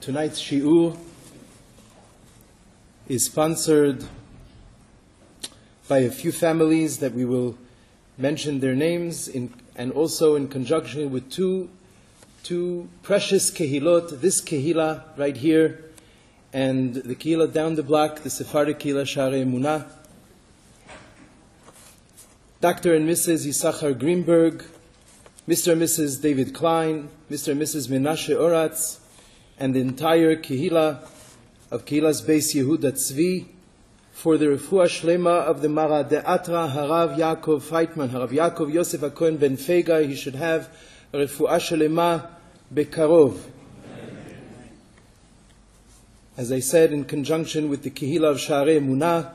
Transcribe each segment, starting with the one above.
Tonight's shiur is sponsored by a few families that we will mention their names and also in conjunction with two precious kehilot, this kehila right here and the kehila down the block, the Sephardic kehila Sharei Emunah. Dr. and Mrs. Yisachar Greenberg, Mr. and Mrs. David Klein, Mr. and Mrs. Menashe Oratz, and the entire Kehila of Kehilas Beis Yehuda Tzvi for the Refuah Shlema of the Mara De'atra Harav Yaakov Feitman, Harav Yaakov Yosef HaKohen Ben Fega. He should have a Refuah Shlema Bekarov. As I said, in conjunction with the Kehila of Sharei Emunah,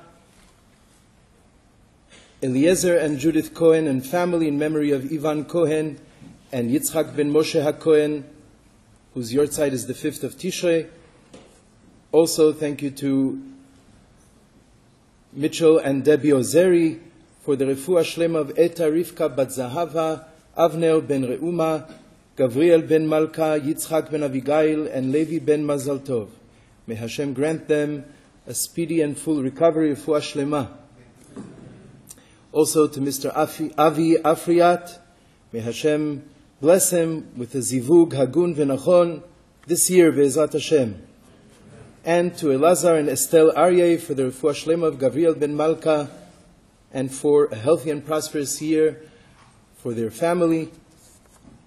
Eliezer and Judith Cohen and family in memory of Ivan Cohen and Yitzchak ben Moshe HaKohen, whose yortzeit is the 5th of Tishrei. Also, thank you to Mitchell and Debbie Ozeri for the Refuah Shlema of Eta Rivka Bat Zahava, Avner ben Reuma, Gavriel ben Malka, Yitzchak ben Avigail, and Levi ben Mazal Tov. May Hashem grant them a speedy and full recovery, Refuah Shlema. Also to Mr. Avi Afriat, may Hashem bless him with a zivug hagun v'nachon this year, Be'ezrat Hashem. And to Elazar and Estelle Aryeh for the Refuah Shlema of Gavriel ben Malka, and for a healthy and prosperous year for their family.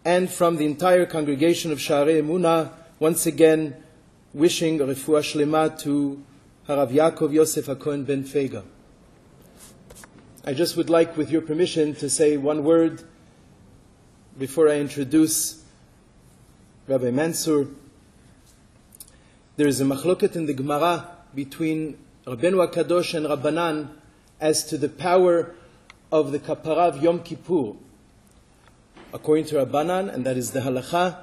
And from the entire congregation of Sharei Emunah, once again wishing a Refuah Shlema to Harav Yaakov Yosef HaKohen Ben Fega. I just would like, with your permission, to say one word before I introduce Rabbi Mansour. There is a machloket in the Gemara between Rabbeinu HaKadosh and Rabbanan as to the power of the kapara of Yom Kippur. According to Rabbanan, and that is the halacha,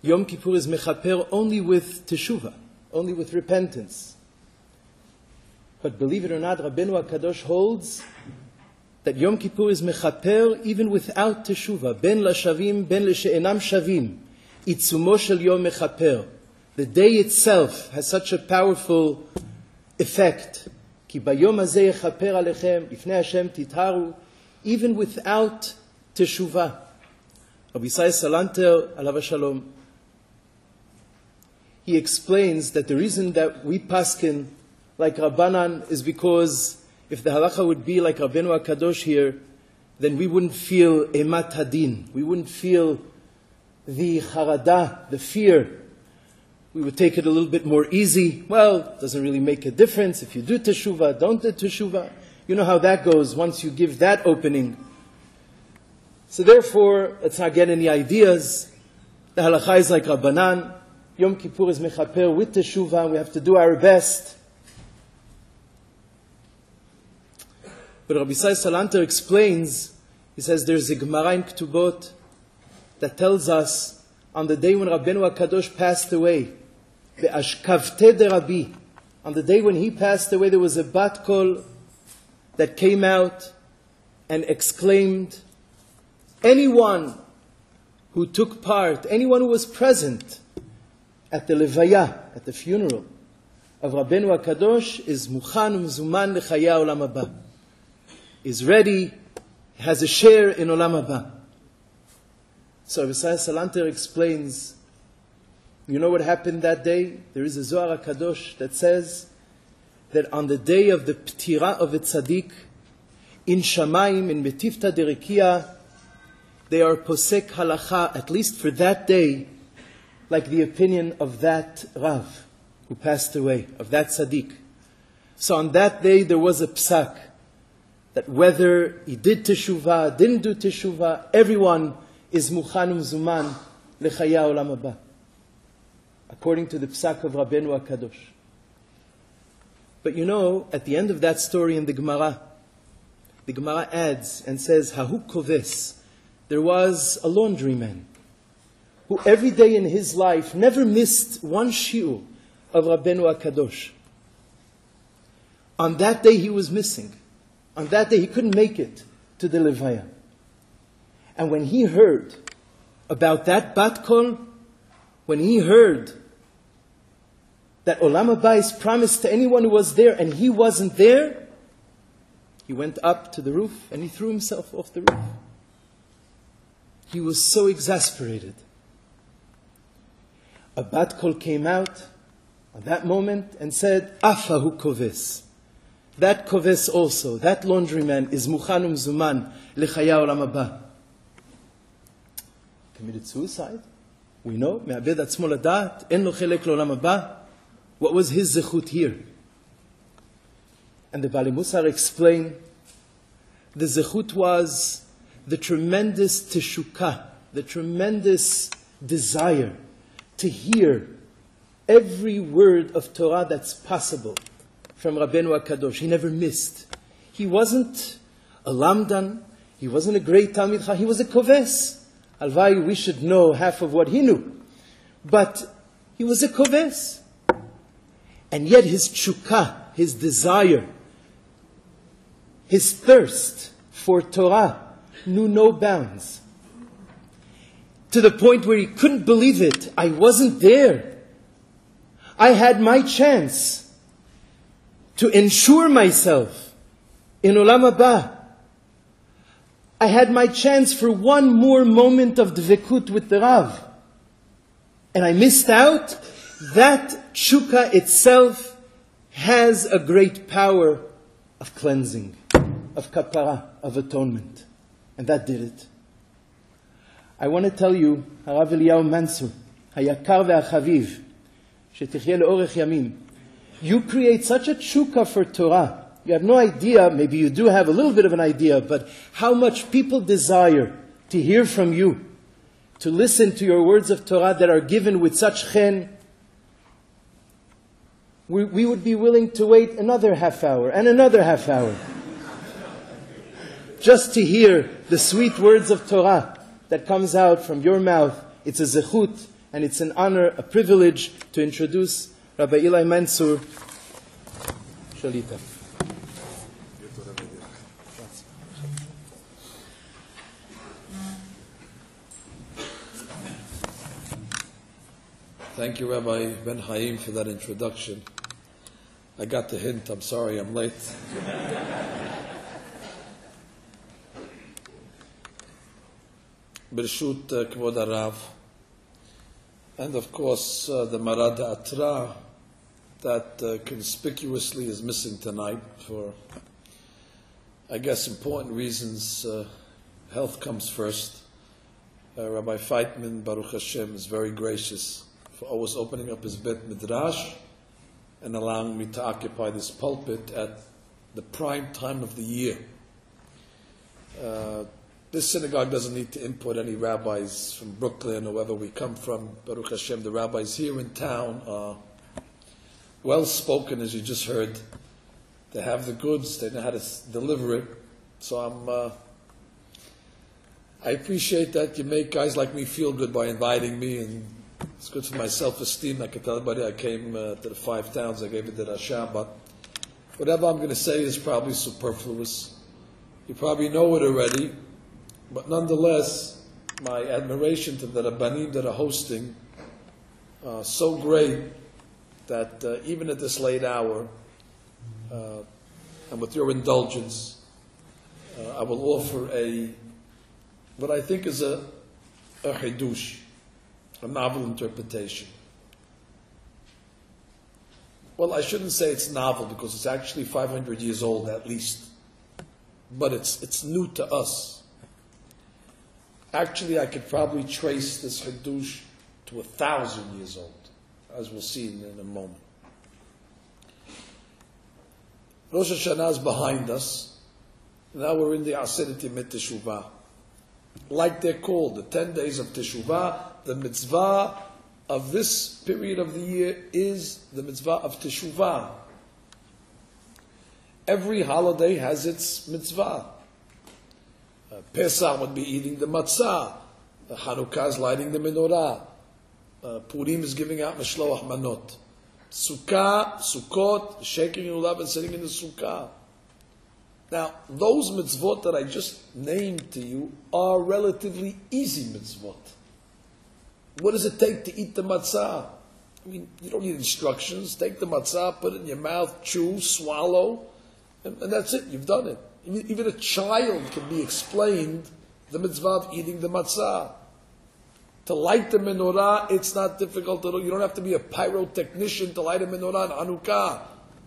Yom Kippur is mechaper only with Teshuva, only with repentance. But believe it or not, Rabbeinu HaKadosh holds that Yom Kippur is mechaper even without Teshuva. Ben lashavim, ben leshe'enam shavim. Itzumo shel yom mechaper. The day itself has such a powerful effect. Ki bayom hazeh yechaper alechem, ifnei Hashem titharu, even without Teshuva. Rabbi Yisai Salanter, alav shalom, he explains that the reason that we paskin like Rabbanan is because if the halacha would be like Rabbeinu HaKadosh here, then we wouldn't feel emat hadin. We wouldn't feel the charada, the fear. We would take it a little bit more easy. Well, it doesn't really make a difference if you do teshuva, don't do teshuva. You know how that goes once you give that opening. So therefore, let's not get any ideas. The halacha is like Rabbanan. Yom Kippur is mechaper with teshuva. We have to do our best. But Rabbi Yisai Salanter explains, he says there's a Gemara in Ketubot that tells us on the day when Rabbeinu HaKadosh passed away, Be'ashkavte de Rabbi, on the day when he passed away, there was a bat kol that came out and exclaimed, anyone who took part, anyone who was present at the levaya, at the funeral of Rabbeinu HaKadosh, is mukhan umzuman lechaya olam haba, is ready, has a share in Olam Haba. So Rabbi Salanter explains, you know what happened that day? There is a Zohar HaKadosh that says that on the day of the Ptira of a Tzaddik, in Shamayim, in Metifta Derekia, they are posek halacha, at least for that day, like the opinion of that Rav who passed away, of that Tzaddik. So on that day there was a psak, that whether he did teshuva, didn't do teshuva, everyone is mukhan umzuman lechaya olam haba, according to the psak of Rabbeinu HaKadosh. But you know, at the end of that story in the Gemara adds and says, Hahu koves, there was a laundryman who every day in his life never missed one shiur of Rabbeinu HaKadosh. On that day he was missing. On that day he couldn't make it to the levaya. And when he heard about that bat kol, when he heard that Olam Haba is promised to anyone who was there, and he wasn't there, he went up to the roof and he threw himself off the roof. He was so exasperated. A bat kol came out at that moment and said, Afahu koves. That koves also, that laundryman is mukhanum zuman lechaya olam haba. Committed suicide. We know, me'abed atzmo ladat, en lo chelek lo'olam haba. What was his zechut here? And the Bali Musar explained, the zechut was the tremendous teshukah, the tremendous desire to hear every word of Torah that's possible from Rabbeinu HaKadosh. He never missed. He wasn't a lamdan, he wasn't a great Talmid Chacham, he was a koves. Alvai, we should know half of what he knew. But he was a koves. And yet his tshukah, his desire, his thirst for Torah knew no bounds. To the point where he couldn't believe it. I wasn't there. I had my chance to ensure myself in Olam Haba. I had my chance for one more moment of dvekut with the Rav. And I missed out. That tshuka itself has a great power of cleansing, of kapara, of atonement. And that did it. I want to tell you, Harav Eliyahu Mansour, hayakar ve'achaviv, shetechye le'orech yamim. You create such a tshuka for Torah. You have no idea, maybe you do have a little bit of an idea, but how much people desire to hear from you, to listen to your words of Torah that are given with such chen. We would be willing to wait another half hour and another half hour just to hear the sweet words of Torah that comes out from your mouth. It's a zechut and it's an honor, a privilege to introduce Rabbi Eli Mansour Shalita. Thank you, Rabbi Ben Chaim, for that introduction. I got the hint. I'm sorry I'm late. Bershut Kvod Harav, and of course the Marad Atra that conspicuously is missing tonight for, I guess, important reasons. Health comes first. Rabbi Feitman, Baruch Hashem, is very gracious for always opening up his Bet Midrash and allowing me to occupy this pulpit at the prime time of the year. This synagogue doesn't need to import any rabbis from Brooklyn or wherever we come from. Baruch Hashem, the rabbis here in town are well spoken, as you just heard. They have the goods, they know how to deliver it. So I appreciate that you make guys like me feel good by inviting me, and it's good for my self-esteem. I can tell everybody I came to the 5 towns, I gave it to Rasha, but whatever I'm going to say is probably superfluous. You probably know it already. But nonetheless, my admiration to the Rabbanim that are hosting, so great that even at this late hour, and with your indulgence, I will offer what I think is a chidush, a novel interpretation. Well, I shouldn't say it's novel because it's actually 500 years old at least, but it's new to us. Actually, I could probably trace this Hadush to 1,000 years old, as we'll see in a moment. Rosh Hashanah is behind us. Now we're in the Aseret Yemei Teshuva. Like they're called, the 10 days of Teshuva, the mitzvah of this period of the year is the mitzvah of Teshuva. Every holiday has its mitzvah. Pesach would be eating the matzah. Hanukkah is lighting the menorah. Purim is giving out meshloach manot. Sukkot, shaking your lulav and sitting in the sukkah. Now, those mitzvot that I just named to you are relatively easy mitzvot. What does it take to eat the matzah? I mean, you don't need instructions. Take the matzah, put it in your mouth, chew, swallow, and that's it. You've done it. Even a child can be explained the mitzvah of eating the matzah. To light the menorah, it's not difficult at all. You don't have to be a pyrotechnician to light a menorah in Hanukkah.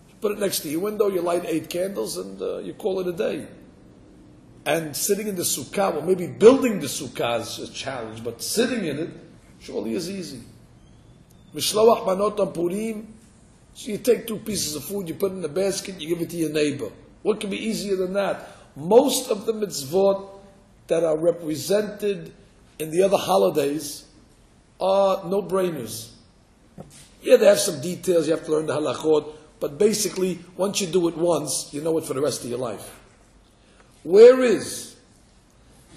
You put it next to your window, you light 8 candles, and you call it a day. And sitting in the sukkah, well, maybe building the sukkah is a challenge, but sitting in it surely is easy. Mishloach manot on Purim, so you take 2 pieces of food, you put it in a basket, you give it to your neighbor. What can be easier than that? Most of the mitzvot that are represented in the other holidays are no-brainers. Yeah, they have some details, you have to learn the halachot, but basically, once you do it once, you know it for the rest of your life. Where is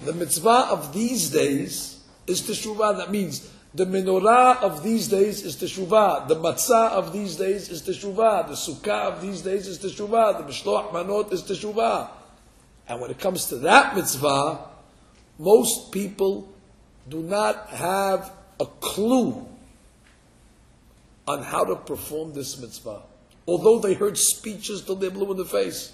the mitzvah of these days is Teshuva. That means the menorah of these days is Teshuva. The matzah of these days is Teshuva. The sukkah of these days is Teshuva. The mishloach manot is Teshuva. And when it comes to that mitzvah, most people do not have a clue on how to perform this mitzvah. Although they heard speeches till they're blue in the face.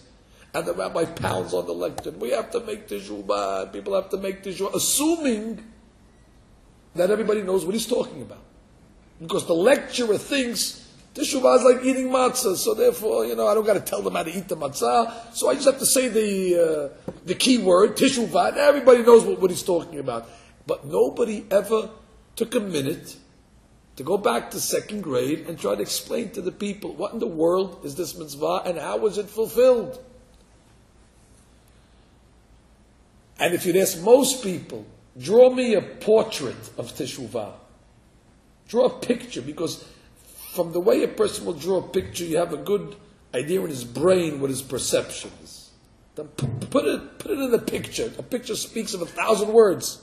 And the rabbi pounds on the lectern. We have to make Teshuva. People have to make Teshuva. Assuming that everybody knows what he's talking about. Because the lecturer thinks Teshuva is like eating matzah. So therefore, I don't got to tell them how to eat the matzah. So I just have to say the key word, Teshuva, and everybody knows what he's talking about. But nobody ever took a minute to go back to 2nd grade and try to explain to the people, what in the world is this mitzvah and how was it fulfilled? And if you'd ask most people, draw me a portrait of Teshuva. Draw a picture, because from the way a person will draw a picture, you have a good idea in his brain what his perception is. Then put it in a picture. A picture speaks of 1,000 words.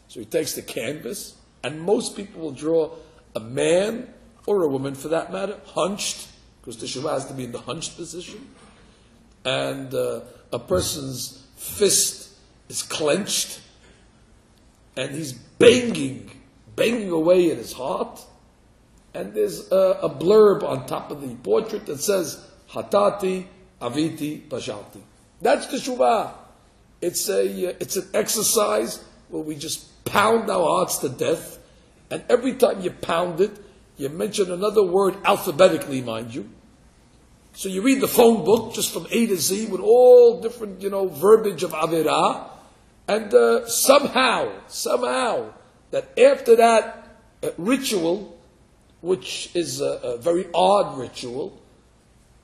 So he takes the canvas, and most people will draw a man, or a woman for that matter, hunched, because Teshuva has to be in the hunched position, and a person's fist is clenched, and he's banging away at his heart, and there's a blurb on top of the portrait that says, Hatati, Aviti, Pashalti. That's Teshuva. It's an exercise where we just pound our hearts to death, and every time you pound it, you mention another word alphabetically, mind you. So you read the phone book just from A to Z with all different, verbiage of Avirah, and somehow, that after that ritual, which is a very odd ritual,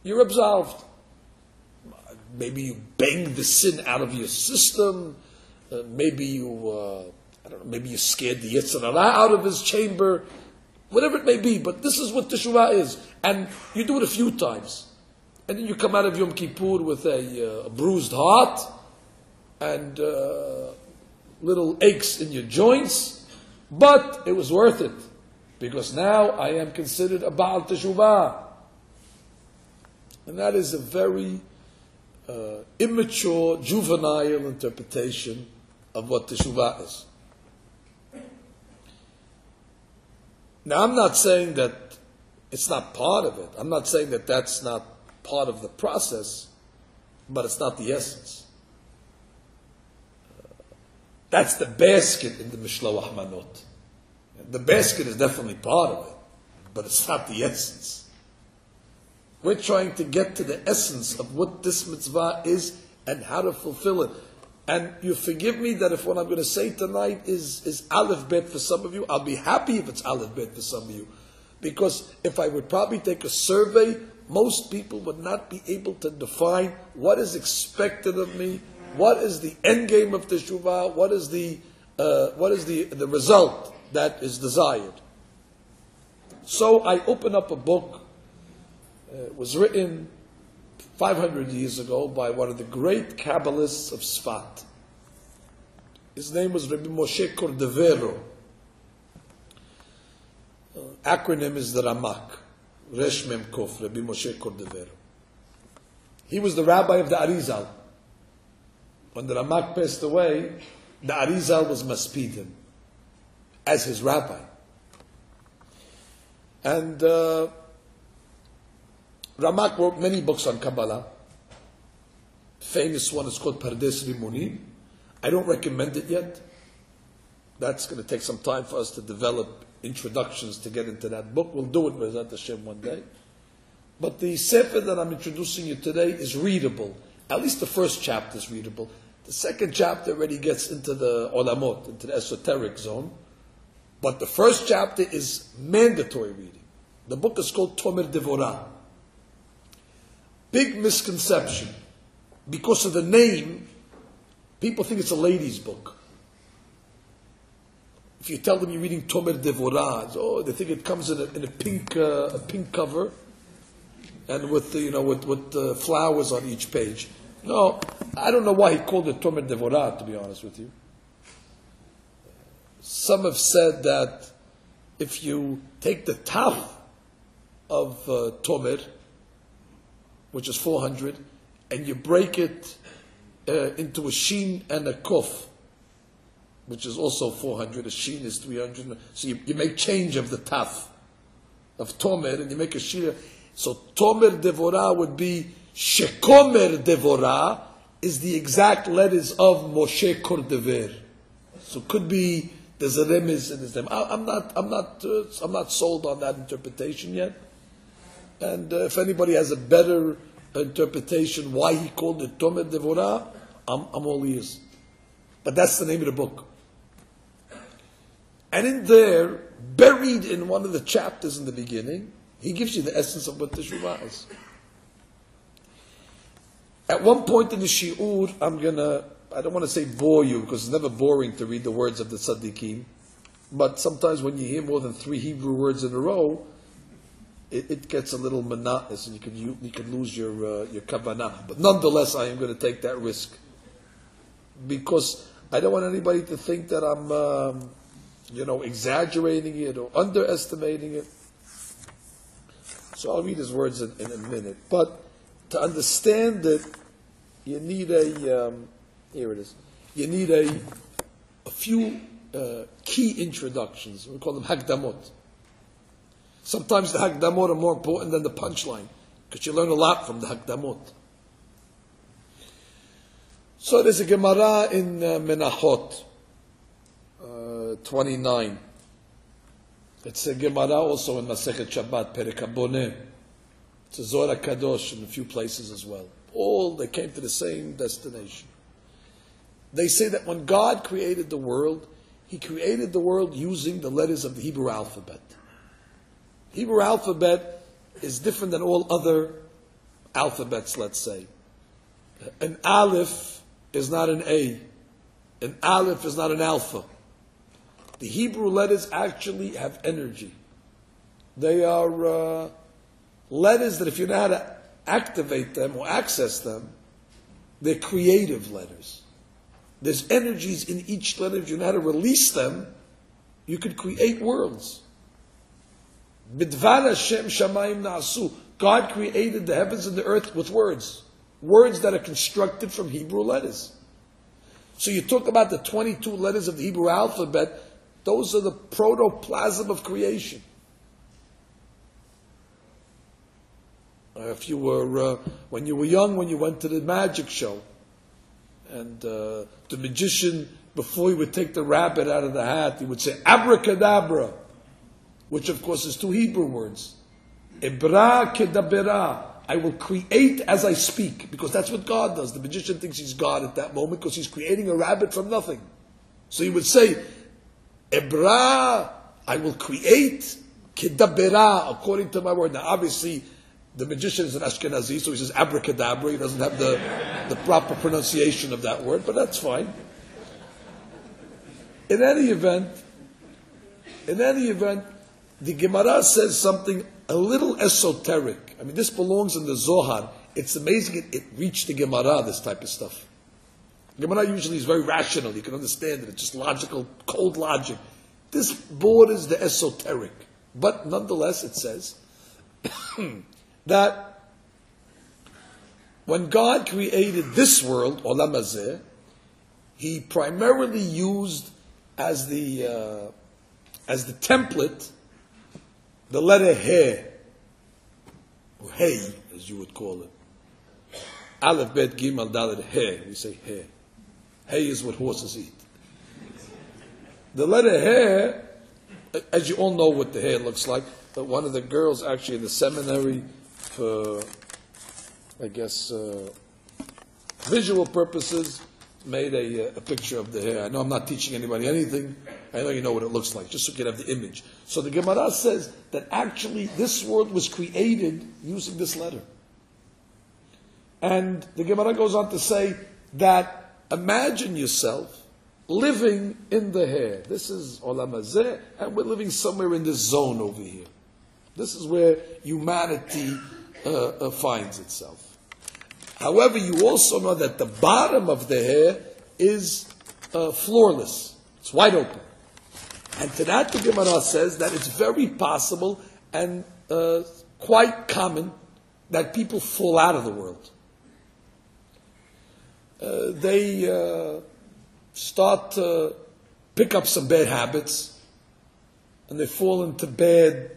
you're absolved. Maybe you bang the sin out of your system, maybe you scared the Yetzer Hara out of his chamber, whatever it may be, but this is what Teshuva is. And you do it a few times. And then you come out of Yom Kippur with a bruised heart and little aches in your joints, but it was worth it, because now I am considered a Baal Teshuva. And that is a very immature, juvenile interpretation of what Teshuva is. Now, I'm not saying that it's not part of it. I'm not saying that that's not part of the process, but it's not the essence. That's the basket in the Mishloach Manot. The basket is definitely part of it, but it's not the essence. We're trying to get to the essence of what this mitzvah is and how to fulfill it. And you forgive me that if what I'm going to say tonight is Aleph Bet for some of you, I'll be happy if it's Aleph Bet for some of you. Because if I would probably take a survey, most people would not be able to define what is expected of me, what is the end game of Teshuva, what is the result that is desired. So I open up a book. It was written 500 years ago by one of the great Kabbalists of Sfat. His name was Rabbi Moshe Cordovero. Acronym is the Ramak. Resh Mem Kof, Rabbi Moshe Cordovero. He was the rabbi of the Arizal. When the Ramak passed away, the Arizal was Maspidim as his rabbi. And Ramak wrote many books on Kabbalah. Famous one is called Pardes Rimoni. I don't recommend it yet. That's going to take some time for us to develop introductions to get into that book. We'll do it with Hashem one day. But the Sefer that I'm introducing you today is readable. At least the first chapter is readable. The second chapter already gets into the olamot, into the esoteric zone. But the first chapter is mandatory reading. The book is called Tomer Devorah. Big misconception. Because of the name, people think it's a lady's book. If you tell them you're reading Tomer Devorah, they think it comes in a pink cover, and with flowers on each page. No, I don't know why he called it Tomer Devorah, to be honest with you. Some have said that if you take the taf of Tomer, which is 400, and you break it into a shin and a kof, which is also 400, a shin is 300, so you make change of the taf of Tomer, and you make a shin. So Tomer Devorah would be Shekomer Devorah is the exact letters of Moshe Kordever. So it could be there's a remiz in his name. I'm not sold on that interpretation yet. And if anybody has a better interpretation why he called it Tomer Devorah, I'm all ears. But that's the name of the book. And in there, buried in one of the chapters in the beginning, he gives you the essence of what Teshuva is. At one point in the shi'ur, I don't want to say bore you, because it's never boring to read the words of the tzaddikim, but sometimes when you hear more than 3 Hebrew words in a row, it gets a little monotonous, and you can lose your kavanah. But nonetheless, I am going to take that risk, because I don't want anybody to think that I'm exaggerating it or underestimating it. So I'll read his words in a minute. But to understand it, you need here it is. You need a few key introductions. We call them Hakdamot. Sometimes the Hakdamot are more important than the punchline, because you learn a lot from the Hakdamot. So there's a Gemara in Menachot 29. It's a Gemara also in Masechet Shabbat, Perek HaBoneh. It's a Zohar Kadosh in a few places as well. They came to the same destination. They say that when God created the world, He created the world using the letters of the Hebrew alphabet. Hebrew alphabet is different than all other alphabets, let's say. An aleph is not an A. An aleph is not an alpha. The Hebrew letters actually have energy. They are letters that if you know how to activate them or access them, they're creative letters. There's energies in each letter. If you know how to release them, you could create worlds. Bidvar Hashem shamayim na'asu. God created the heavens and the earth with words. Words that are constructed from Hebrew letters. So you talk about the 22 letters of the Hebrew alphabet. Those are the protoplasm of creation. If you were, when you were young, when you went to the magic show, and the magician, before he would take the rabbit out of the hat, he would say, abracadabra, which of course is 2 Hebrew words. Ebra kedabera, I will create as I speak, because that's what God does. The magician thinks he's God at that moment, because he's creating a rabbit from nothing. So he would say, Ebra, I will create, kedabera, according to my word. Now obviously, the magician is an Ashkenazi, so he says abracadabra. He doesn't have the proper pronunciation of that word, but that's fine. In any event, the Gemara says something a little esoteric. I mean, this belongs in the Zohar. It's amazing it reached the Gemara, this type of stuff. Gemara usually is very rational. You can understand it. It's just logical, cold logic. This borders the esoteric. But nonetheless, it says that when God created this world, Olam Hazeh, He primarily used as the template the letter He, or Hey, as you would call it. Aleph, Bet, Gimel, Dalet, He. We say He. Hay is what horses eat. The letter He, as you all know what the hair looks like, but one of the girls actually in the seminary for, I guess, visual purposes, made a picture of the hair. I know I'm not teaching anybody anything. I know you know what it looks like, just so you can have the image. So the Gemara says that actually this world was created using this letter. And the Gemara goes on to say that imagine yourself living in the hair. This is Olam Hazeh, and we're living somewhere in this zone over here. This is where humanity finds itself. However, you also know that the bottom of the hair is floorless. It's wide open. And to that the Gemara says that it's very possible and quite common that people fall out of the world. They start to pick up some bad habits, and they fall into bad,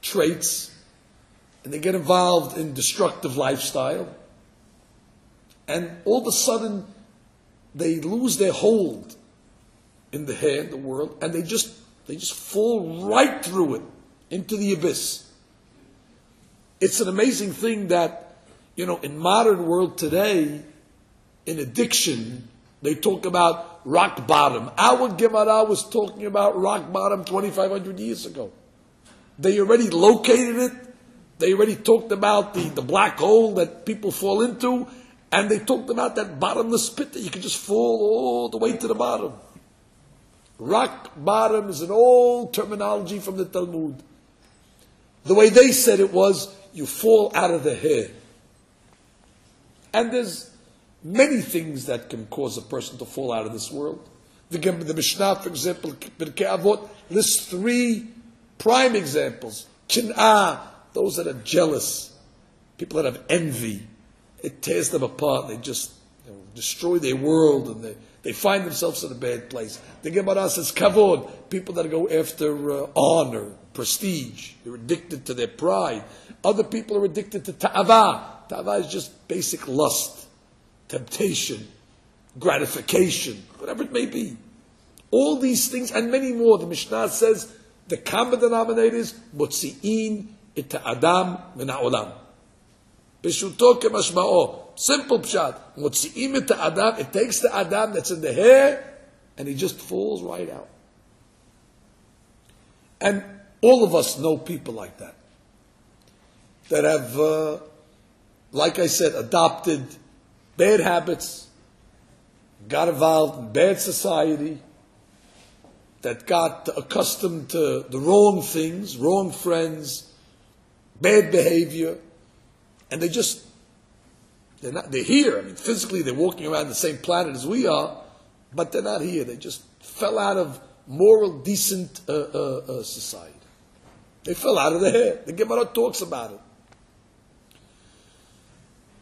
traits, and they get involved in destructive lifestyle, and all of a sudden they lose their hold in the hair, in the world, and they just fall right through it into the abyss. It's an amazing thing that, in modern world today, in addiction, they talk about rock bottom. Our Gemara was talking about rock bottom 2,500 years ago. They already located it. They already talked about the black hole that people fall into, and they talked about that bottomless pit that you can just fall all the way to the bottom. Rock bottom is an old terminology from the Talmud. The way they said it was, you fall out of the hair. And there's many things that can cause a person to fall out of this world. The Mishnah, for example, Pirkei Avot, lists 3 prime examples. Kin'ah, those that are jealous, people that have envy. It tears them apart. They just destroy their world, and they find themselves in a bad place. The Gemara says kavod, people that go after honor, prestige. They're addicted to their pride. Other people are addicted to ta'ava. Ta'ava is just basic lust, temptation, gratification, whatever it may be. All these things and many more. The Mishnah says the common denominator is motzi'in et ha'adam min ha'olam. Peshuto kemashma'o. Simple pshat. Motzi'im et ha'adam. It takes the adam that's in the hair and he just falls right out. And all of us know people like that. That have, like I said, adopted bad habits, got involved in bad society, that got accustomed to the wrong things, wrong friends, bad behavior, and they're here. I mean, physically they're walking around the same planet as we are, but they're not here. They just fell out of moral, decent society. They fell out of the hair. The Gemara talks about it.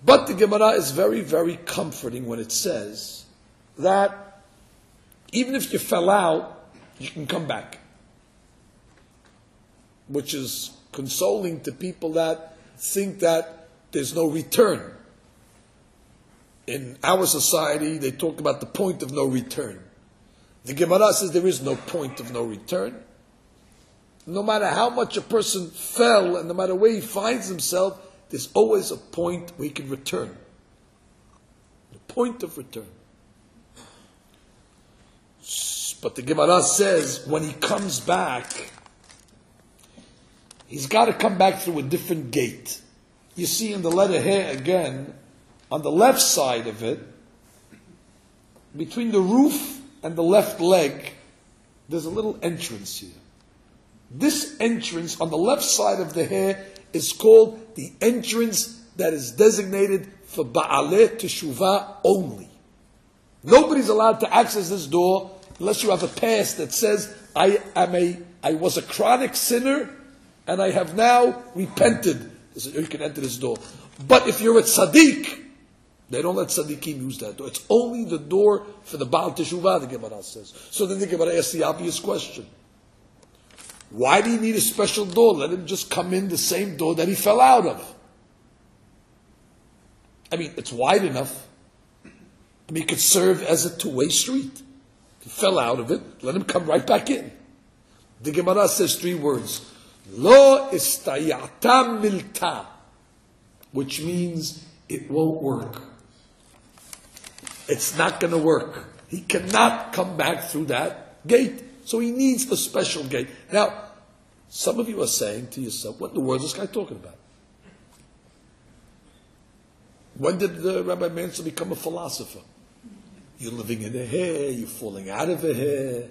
But the Gemara is very, very comforting when it says that even if you fell out, you can come back. Which is consoling to people that think that there's no return. In our society, they talk about the point of no return. The Gemara says there is no point of no return. No matter how much a person fell and no matter where he finds himself, there's always a point where he can return. The point of return. But the Gemara says when he comes back, he's got to come back through a different gate. You see in the letter here again, on the left side of it, between the roof and the left leg, there's a little entrance here. This entrance on the left side of the hair is called the entrance that is designated for Ba'aleh Teshuva only. Nobody's allowed to access this door unless you have a past that says, I was a chronic sinner and I have now repented. So you can enter this door. But if you're a tzaddik, they don't let tzaddikim use that door. It's only the door for the Baal Teshuva, the Gemara says. So then the Gemara asks the obvious question. Why do you need a special door? Let him just come in the same door that he fell out of. I mean, it's wide enough. I mean, it could serve as a two-way street. He fell out of it, let him come right back in. The Gemara says 3 words. Lo istayata milta, which means it won't work. It's not going to work. He cannot come back through that gate. So he needs a special gate. Now, some of you are saying to yourself, what in the world is this guy talking about? When did Rabbi Mansour become a philosopher? You're living in a hair, you're falling out of a hair,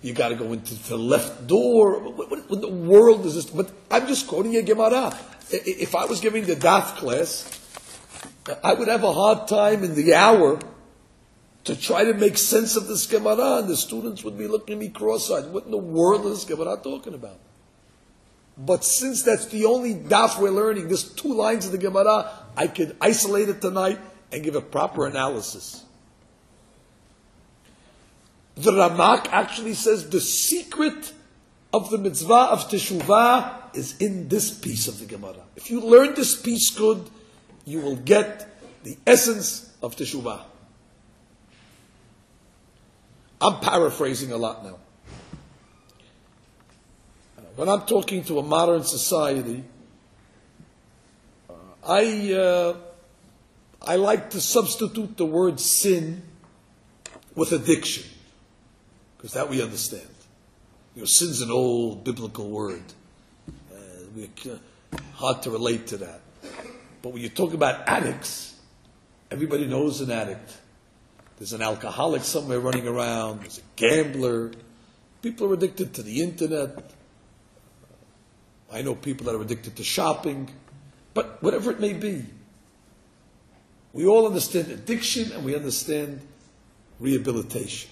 you got to go into the left door. What in the world is this? But I'm just quoting a Gemara. If I was giving the Daf class, I would have a hard time in the hour to try to make sense of this Gemara, and the students would be looking at me cross-eyed. What in the world is this Gemara talking about? But since that's the only Daf we're learning, there's 2 lines of the Gemara, I could isolate it tonight and give a proper analysis. The Ramak actually says the secret of the mitzvah of Teshuva is in this piece of the Gemara. If you learn this piece good, you will get the essence of Teshuva. I'm paraphrasing a lot now. When I'm talking to a modern society, I like to substitute the word sin with addiction, because that we understand. Sin's an old biblical word. Hard to relate to that. But when you talk about addicts, everybody knows an addict. There's an alcoholic somewhere running around. There's a gambler. People are addicted to the internet. I know people that are addicted to shopping. But whatever it may be, we all understand addiction and we understand rehabilitation.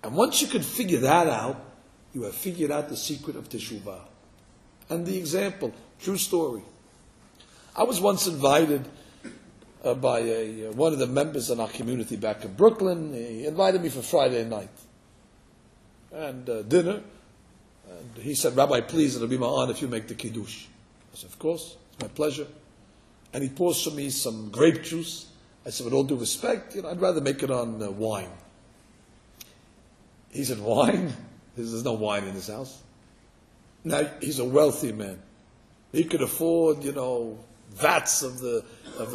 And once you can figure that out, you have figured out the secret of Teshuva. And the example, true story. I was once invited by one of the members in our community back in Brooklyn. He invited me for Friday night and dinner. And he said, Rabbi, please, it'll be my honor if you make the Kiddush. I said, of course, it's my pleasure. And he pours for me some grape juice. I said, with all due respect, I'd rather make it on wine. He said, wine? There's no wine in his house. Now, he's a wealthy man. He could afford, vats of the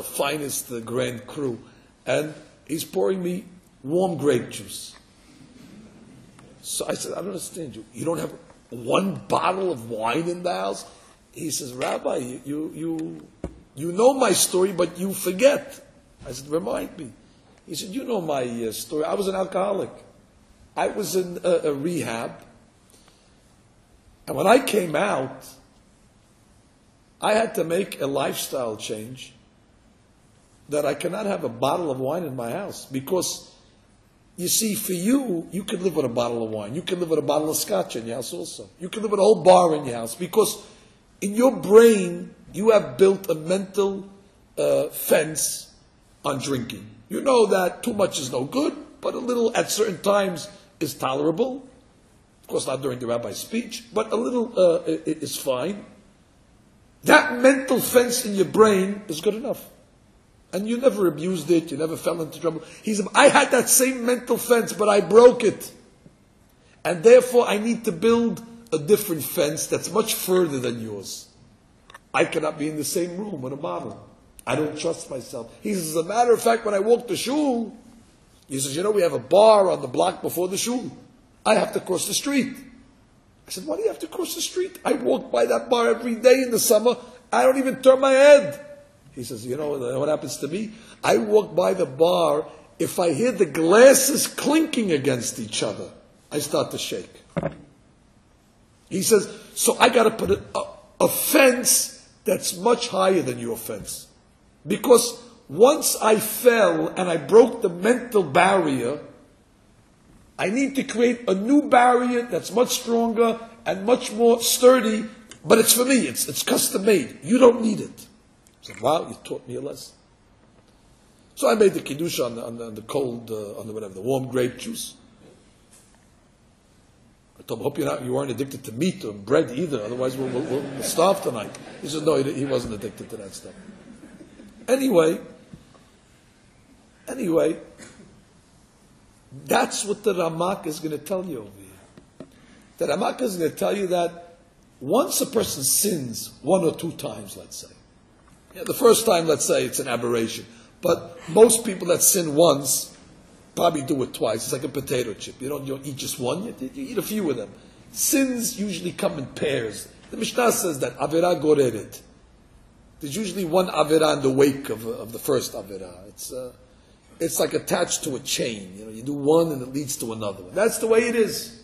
finest Grand Cru. And he's pouring me warm grape juice. So I said, I don't understand you. You don't have one bottle of wine in the house? He says, Rabbi, you know my story, but you forget. I said, remind me. He said, you know my story. I was an alcoholic. I was in a rehab. And when I came out, I had to make a lifestyle change that I cannot have a bottle of wine in my house. Because, you see, for you could live with a bottle of wine. You could live with a bottle of scotch in your house also. You could live with a whole bar in your house. Because in your brain, you have built a mental fence on drinking. You know that too much is no good, but a little at certain times is tolerable. Of course, not during the rabbi's speech, but a little is fine. That mental fence in your brain is good enough. And you never abused it, you never fell into trouble. He said, I had that same mental fence, but I broke it. And therefore I need to build a different fence that's much further than yours. I cannot be in the same room with a bottle. I don't trust myself. He says, as a matter of fact, when I walk to shul, he says, we have a bar on the block before the shul. I have to cross the street. I said, why do you have to cross the street? I walk by that bar every day in the summer. I don't even turn my head. He says, you know what happens to me? I walk by the bar. If I hear the glasses clinking against each other, I start to shake. He says, so I got to put a fence that's much higher than your fence. Because once I fell and I broke the mental barrier, I need to create a new barrier that's much stronger and much more sturdy, but it's for me, it's custom made. You don't need it. I said, wow, you taught me a lesson. So I made the kiddush on the cold, the warm grape juice. told him, hope you weren't addicted to meat or bread either, otherwise we'll starve tonight. He said, no, he wasn't addicted to that stuff. Anyway, that's what the Ramak is going to tell you over here. The Ramak is going to tell you that once a person sins 1 or 2 times, let's say, the first time, let's say, it's an aberration. But most people that sin once probably do it twice. It's like a potato chip. You don't eat just one, you eat a few of them. Sins usually come in pairs. The Mishnah says that Avera Goreret. There's usually one Avera in the wake of the first Avera. It's like attached to a chain. You do one and it leads to another one. That's the way it is.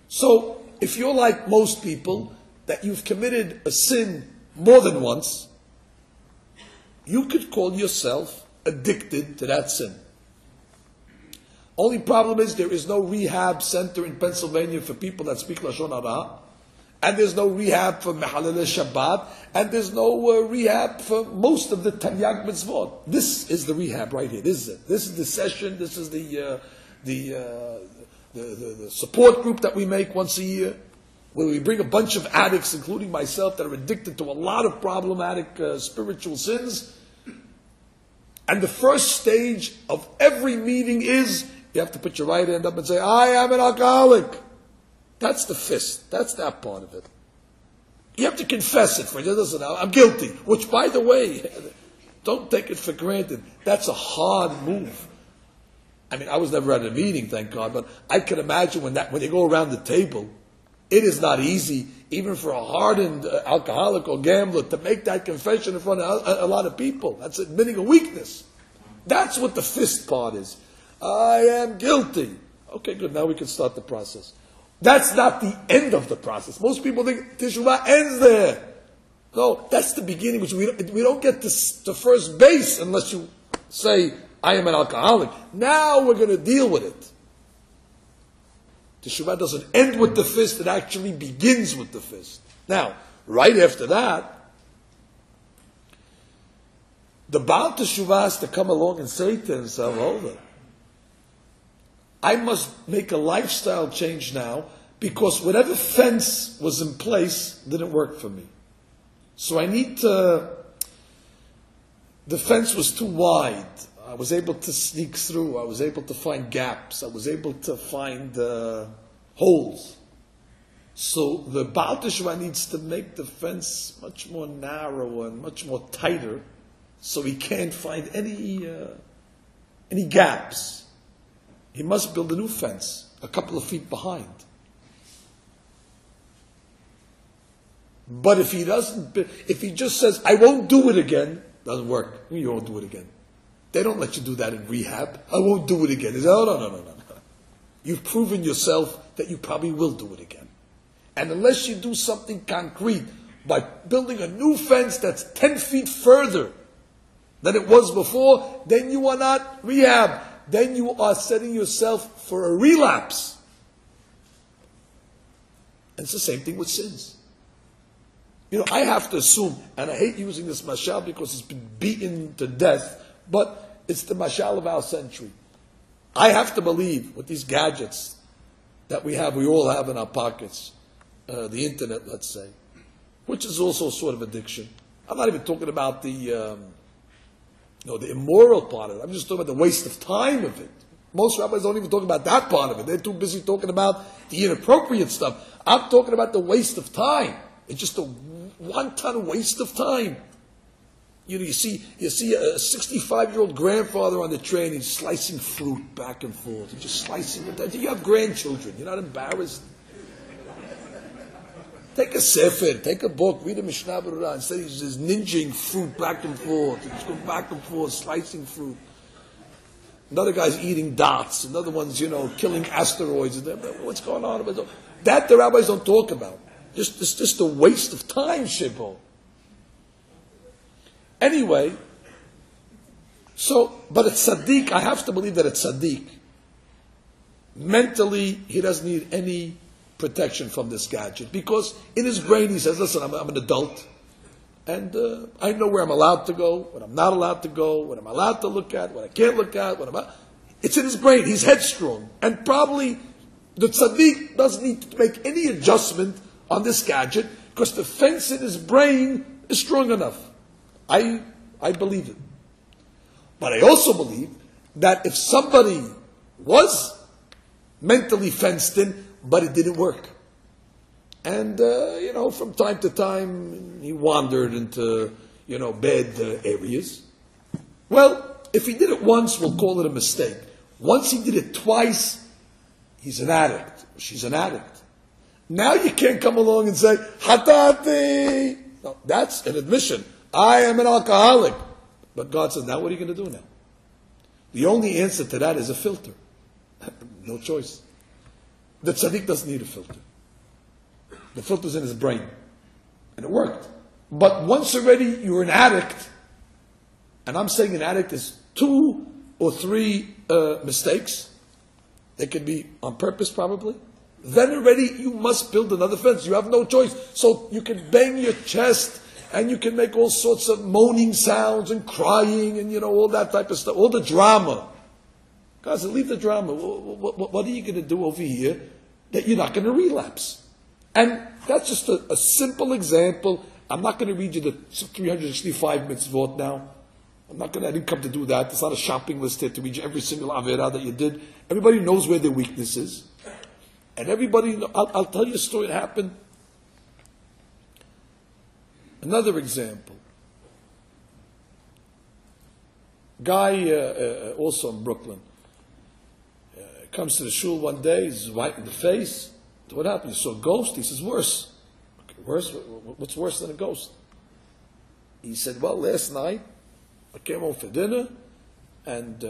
So, if you're like most people, that you've committed a sin more than once, you could call yourself addicted to that sin. Only problem is there is no rehab center in Pennsylvania for people that speak Lashon Hara, and there's no rehab for Mehalel Shabbat, and there's no rehab for most of the Taryag Mitzvot. This is the rehab right here. This is it. This is the session. This is the support group that we make once a year, where we bring a bunch of addicts, including myself, that are addicted to a lot of problematic spiritual sins. And the first stage of every meeting is, you have to put your right hand up and say, I am an alcoholic. That's the fist. That's that part of it. You have to confess it. Listen, I'm guilty. Which, by the way, don't take it for granted. That's a hard move. I mean, I was never at a meeting, thank God, but I can imagine when you go around the table, it is not easy, even for a hardened alcoholic or gambler, to make that confession in front of a lot of people. That's admitting a weakness. That's what the fist part is. I am guilty. Okay, good. Now we can start the process. That's not the end of the process. Most people think Teshuva ends there. No, that's the beginning, which we don't get to first base unless you say, I am an alcoholic. Now we're going to deal with it. Teshuva doesn't end with the fist, it actually begins with the fist. Now, right after that, the Baal Teshuva has to come along and say to himself, hold on, I must make a lifestyle change now, because whatever fence was in place didn't work for me. So the fence was too wide. I was able to sneak through. I was able to find gaps. I was able to find holes. So the Baal Teshuva needs to make the fence much more narrow and much more tighter, so he can't find any gaps. He must build a new fence, a couple of feet behind. But if he just says, I won't do it again, doesn't work. You won't do it again. They don't let you do that in rehab. I won't do it again. He says, oh, no. You've proven yourself that you probably will do it again. And unless you do something concrete by building a new fence that's 10 feet further than it was before, then you are not rehab. Then you are setting yourself for a relapse. And it's the same thing with sins. I have to assume, and I hate using this mashal because it's been beaten to death, but it's the mashal of our century. I have to believe with these gadgets that we all have in our pockets, the internet, let's say, which is also a sort of addiction. I'm not even talking about the immoral part of it. I'm just talking about the waste of time of it. Most rabbis don't even talk about that part of it. They're too busy talking about the inappropriate stuff. I'm talking about the waste of time. It's just a one-ton waste of time. You see a 65-year-old grandfather on the train. He's slicing fruit back and forth. He's just slicing it. You have grandchildren. You're not embarrassed. Take a sefer, take a book, read a Mishnah Berurah. Instead, he's just ninjing fruit back and forth. He's just going back and forth, slicing fruit. Another guy's eating dots. Another one's, killing asteroids. What's going on? That the rabbis don't talk about. It's just a waste of time, Shibbo. Anyway, but it's Sadiq. I have to believe that it's Sadiq. Mentally, he doesn't need any protection from this gadget, because in his brain he says, listen, I'm an adult, and I know where I'm allowed to go, what I'm not allowed to go, what I'm allowed to look at, what I can't look at, it's in his brain. He's headstrong, and probably The tzaddik doesn't need to make any adjustment on this gadget because the fence in his brain is strong enough. I believe it. But I also believe that if somebody was mentally fenced in, but it didn't work, and from time to time he wandered into bad areas. Well, if he did it once, we'll call it a mistake. Once he did it twice, he's an addict. She's an addict. Now you can't come along and say, Hatati! No, that's an admission. I am an alcoholic. But God says, now what are you going to do now? The only answer to that is a filter. No choice. The tzaddik doesn't need a filter. The filter's in his brain. And it worked. But once already you're an addict, and I'm saying an addict is 2 or 3 mistakes, they could be on purpose probably, then already you must build another fence. You have no choice. So you can bang your chest and you can make all sorts of moaning sounds and crying and all that type of stuff, all the drama. God said, leave the drama. What are you going to do over here that you're not going to relapse? And that's just a simple example. I'm not going to read you the 365 mitzvot now. I didn't come to do that. It's not a shopping list here to read you every single averah that you did. Everybody knows where their weakness is. And everybody, I'll tell you a story that happened. Another example. Guy, also in Brooklyn, comes to the shul one day, he's white in the face. What happened? You saw a ghost? He says, worse. Okay, worse? What's worse than a ghost? He said, well, last night, I came home for dinner, and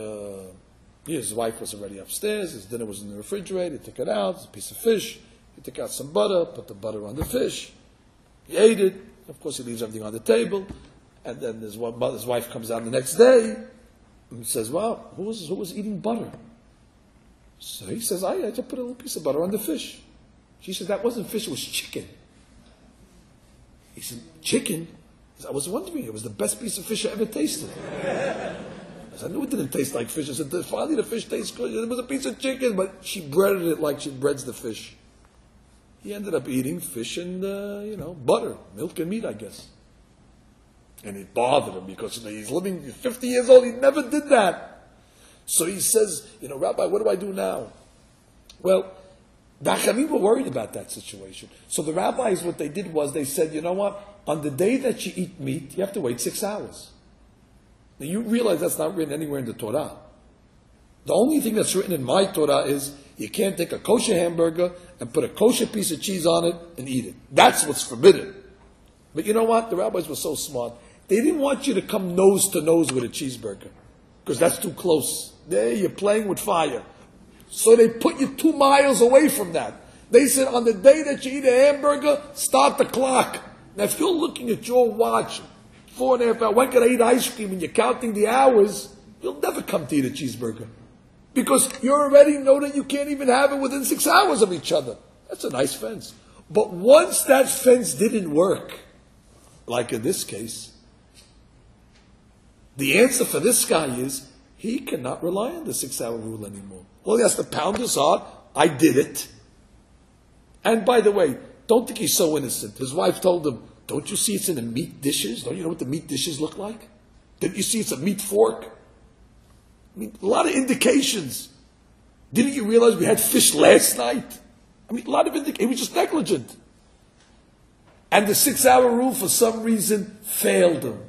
his wife was already upstairs, his dinner was in the refrigerator, he took it out, it's a piece of fish, he took out some butter, put the butter on the fish, he ate it, of course he leaves everything on the table, and then his wife comes out the next day, and says, well, who was eating butter? So he says, I just put a little piece of butter on the fish. She said, that wasn't fish, it was chicken. He said, chicken? He said, I was wondering, it was the best piece of fish I ever tasted. I said, I knew it didn't taste like fish. I said, finally the fish tastes good. It was a piece of chicken, but she breaded it like she breads the fish. He ended up eating fish and, butter, milk and meat, I guess. And it bothered him because he's living 50 years old. He never did that. So he says, Rabbi, what do I do now? Well, the Hachamim were worried about that situation. So the rabbis, what they did was they said, you know what? On the day that you eat meat, you have to wait 6 hours. Now you realize that's not written anywhere in the Torah. The only thing that's written in my Torah is you can't take a kosher hamburger and put a kosher piece of cheese on it and eat it. That's what's forbidden. But you know what? The rabbis were so smart. They didn't want you to come nose to nose with a cheeseburger because that's too close. There you're playing with fire. So they put you 2 miles away from that. They said on the day that you eat a hamburger, start the clock. Now if you're looking at your watch, 4.5 hours, when can I eat ice cream, and you're counting the hours, you'll never come to eat a cheeseburger. Because you already know that you can't even have it within 6 hours of each other. That's a nice fence. But once that fence didn't work, like in this case, the answer for this guy is, he cannot rely on the 6-hour rule anymore. Well, he has to pound his heart. I did it. And by the way, don't think he's so innocent. His wife told him, don't you see it's in the meat dishes? Don't you know what the meat dishes look like? Didn't you see it's a meat fork? I mean, a lot of indications. Didn't you realize we had fish last night? I mean, a lot of indications. He was just negligent. And the 6-hour rule, for some reason, failed him.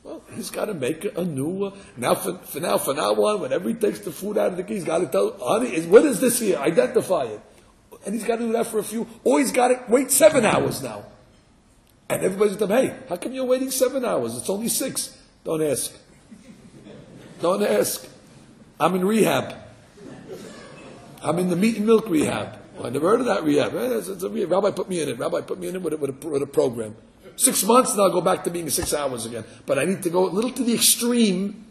Well, he's got to make a new, now from now on, whenever he takes the food out of the key, he's got to tell, honey, what is this here? Identify it. And he's got to do that for a few, or he's got to wait 7 hours now. And everybody's like, hey, how come you're waiting 7 hours? It's only 6. Don't ask. Don't ask. I'm in rehab. I'm in the meat and milk rehab. Well, I never heard of that rehab. It's a rehab. Rabbi put me in it. Rabbi put me in it with a program. 6 months, and I'll go back to being 6 hours again. But I need to go a little to the extreme,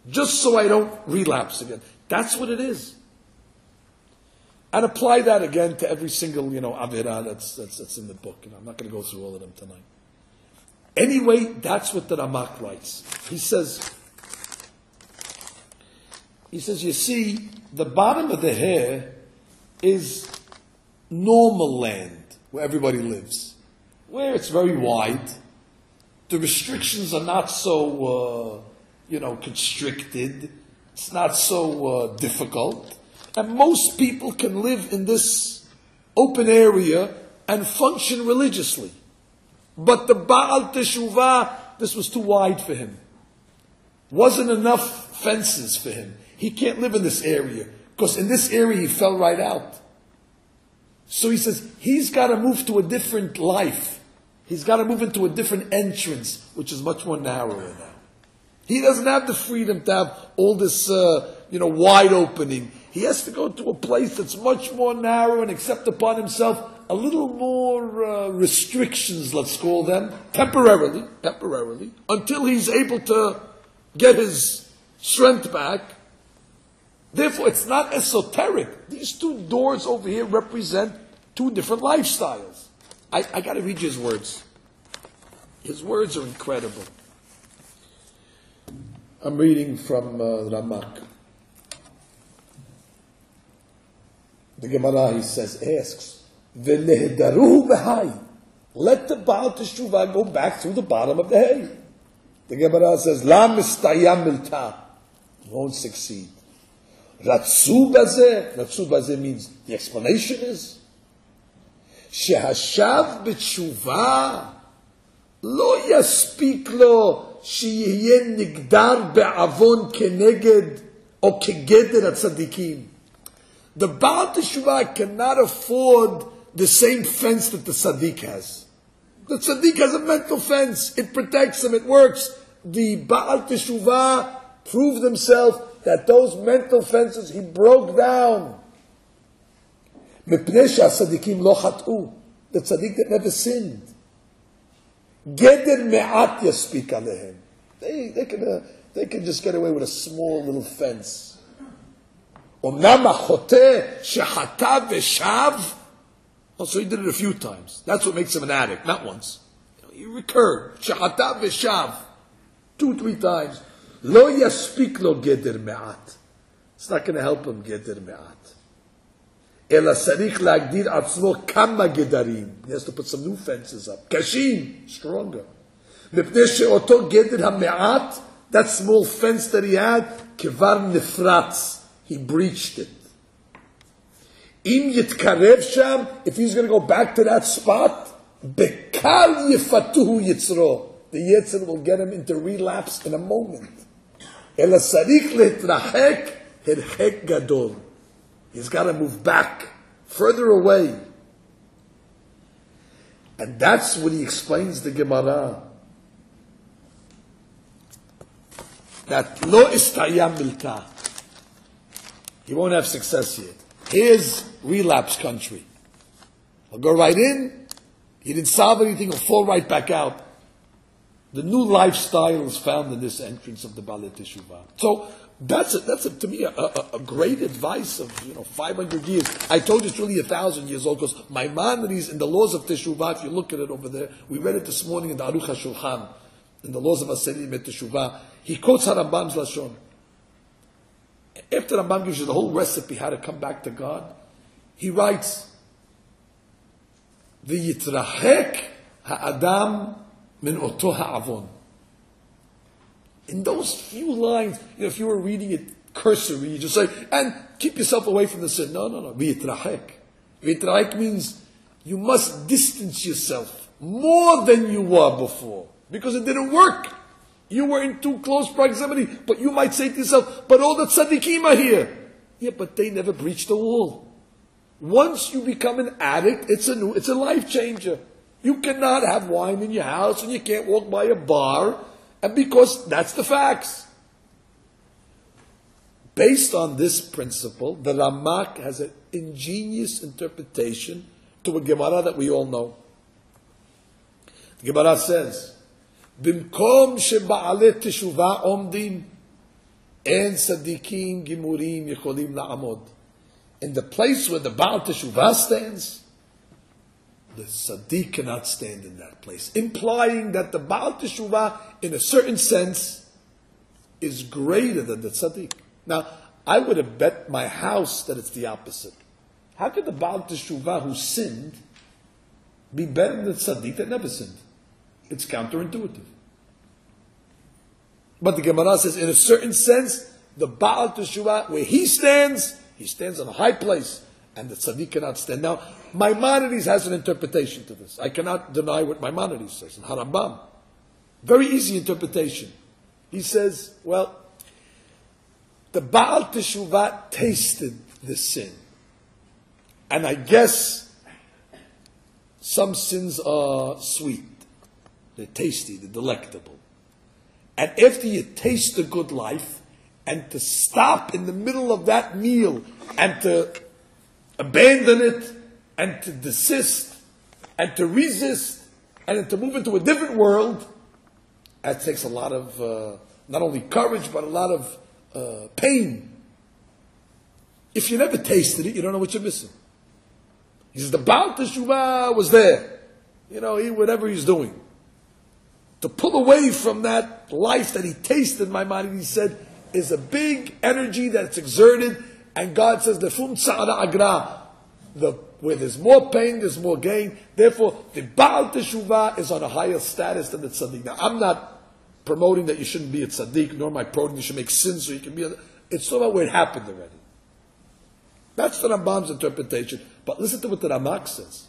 just so I don't relapse again. That's what it is. And apply that again to every single, avirah that's in the book. I'm not going to go through all of them tonight. Anyway, that's what the Ramak writes. He says, you see, the bottom of the hair is normal land, where everybody lives, where it's very wide. The restrictions are not so, constricted. It's not so difficult. And most people can live in this open area and function religiously. But the Baal Teshuva, this was too wide for him. Wasn't enough fences for him. He can't live in this area, because in this area he fell right out. So he says, he's got to move to a different life. He's got to move into a different entrance, which is much more narrower now. He doesn't have the freedom to have all this, wide opening. He has to go to a place that's much more narrow and accept upon himself a little more restrictions, let's call them, temporarily, until he's able to get his strength back. Therefore, it's not esoteric. These two doors over here represent two different lifestyles. I got to read you his words. His words are incredible. I'm reading from Ramak. The Gemara, he asks, "V'nehdaruhu b'hay." Let the Baal Teshuvah go back through the bottom of the hay. The Gemara says, "La mistayam milta." Won't succeed. Ratzu bazeh means, the explanation is, Shehashav b'teshuvah lo yaspik lo sheyeh nigdar be'avon keneged or kegeder atzadikim. The Baal Teshuvah cannot afford the same fence that the tzaddik has. The tzaddik has a mental fence. It protects him. It works. The Baal Teshuvah proved himself that those mental fences he broke down. Mipnei she'atzadikim lo chatu. The tzaddik that never sinned. Geder me'at yaspik alehem. They can just get away with a small little fence. Omnam hachoteh shechata v'shav. Also, he did it a few times. That's what makes him an addict, not once. He recurred. Shechata v'shav. 2-3 times. Lo yaspik lo geder me'at. It's not going to help him geder me'at. Ela sarich lagdir atzmo kama gedarim. He has to put some new fences up. Kashim, stronger. Mipnei she'oto geder ha'me'at, that small fence that he had, kevar nifratz. He breached it. Im yitkarev sham, if he's going to go back to that spot, bekal yifatuhu yitzro. The Yetzer will get him into relapse in a moment. Ela sarich letrahek herhek gadol. He's got to move back, further away. And that's what he explains the Gemara. That lo istayam milta. He won't have success yet. Here's relapse country. He'll go right in. He didn't solve anything. He'll fall right back out. The new lifestyle is found in this entrance of the Baalei Teshuvah. So that's to me a great advice of 500 years. I told you it's really 1,000 years old, because Maimonides in the laws of Teshuvah, if you look at it over there, we read it this morning in the Aruch HaShulchan, in the laws of Aserim et Teshuvah. He quotes Harambam's Lashon. After Rambam gives you the whole recipe how to come back to God, he writes, "V'yitrahek ha'adam min oto ha'avon." In those few lines, if you were reading it cursory, you just say, and keep yourself away from the sin. No. V'yitrahek. V'yitrahek means you must distance yourself more than you were before, because it didn't work. You were in too close proximity, but you might say to yourself, but all the tzaddikim are here. Yeah, but they never breached the wall. Once you become an addict, it's a life changer. You cannot have wine in your house, and you can't walk by a bar, and because that's the facts. Based on this principle, the Ramak has an ingenious interpretation to a Gemara that we all know. The Gemara says, "Bimkom sheba'alei teshuvah omdim, en tzadikim gimurim yecholim la'amod." In the place where the Baal Teshuvah stands, the tzaddik cannot stand in that place, implying that the Baal Teshuvah, in a certain sense, is greater than the tzaddik. Now, I would have bet my house that it's the opposite. How could the Baal Teshuva who sinned be better than the tzaddik that never sinned? It's counterintuitive. But the Gemara says, in a certain sense, the Baal Teshuva, where he stands on a high place, and the tzaddik cannot stand. Now, Maimonides has an interpretation to this. I cannot deny what Maimonides says in Harambam. Very easy interpretation. He says, well, the Baal Teshuva tasted the sin. And I guess some sins are sweet. They're tasty, they're delectable. And after you taste the good life, and to stop in the middle of that meal, and to abandon it, and to desist, and to resist, and to move into a different world, that takes a lot of, not only courage, but a lot of pain. If you never tasted it, you don't know what you're missing. He says, the Baal Teshuva was there. Whatever he's doing. To pull away from that life that he tasted, my mind, he said, is a big energy that's exerted, and God says, where there's more pain, there's more gain. Therefore, the Baal Teshuva is on a higher status than the tzaddik. Now, I'm not promoting that you shouldn't be a tzaddik, nor am I promoting you should make sins so you can be it's not about where it happened already. That's the Rambam's interpretation. But listen to what the Ramak says.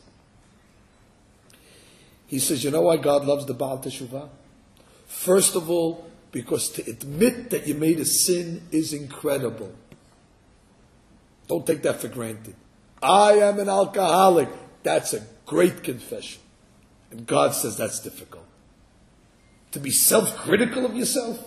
He says, you know why God loves the Baal Teshuva? First of all, because to admit that you made a sin is incredible. Don't take that for granted. I am an alcoholic. That's a great confession. And God says that's difficult. To be self-critical of yourself?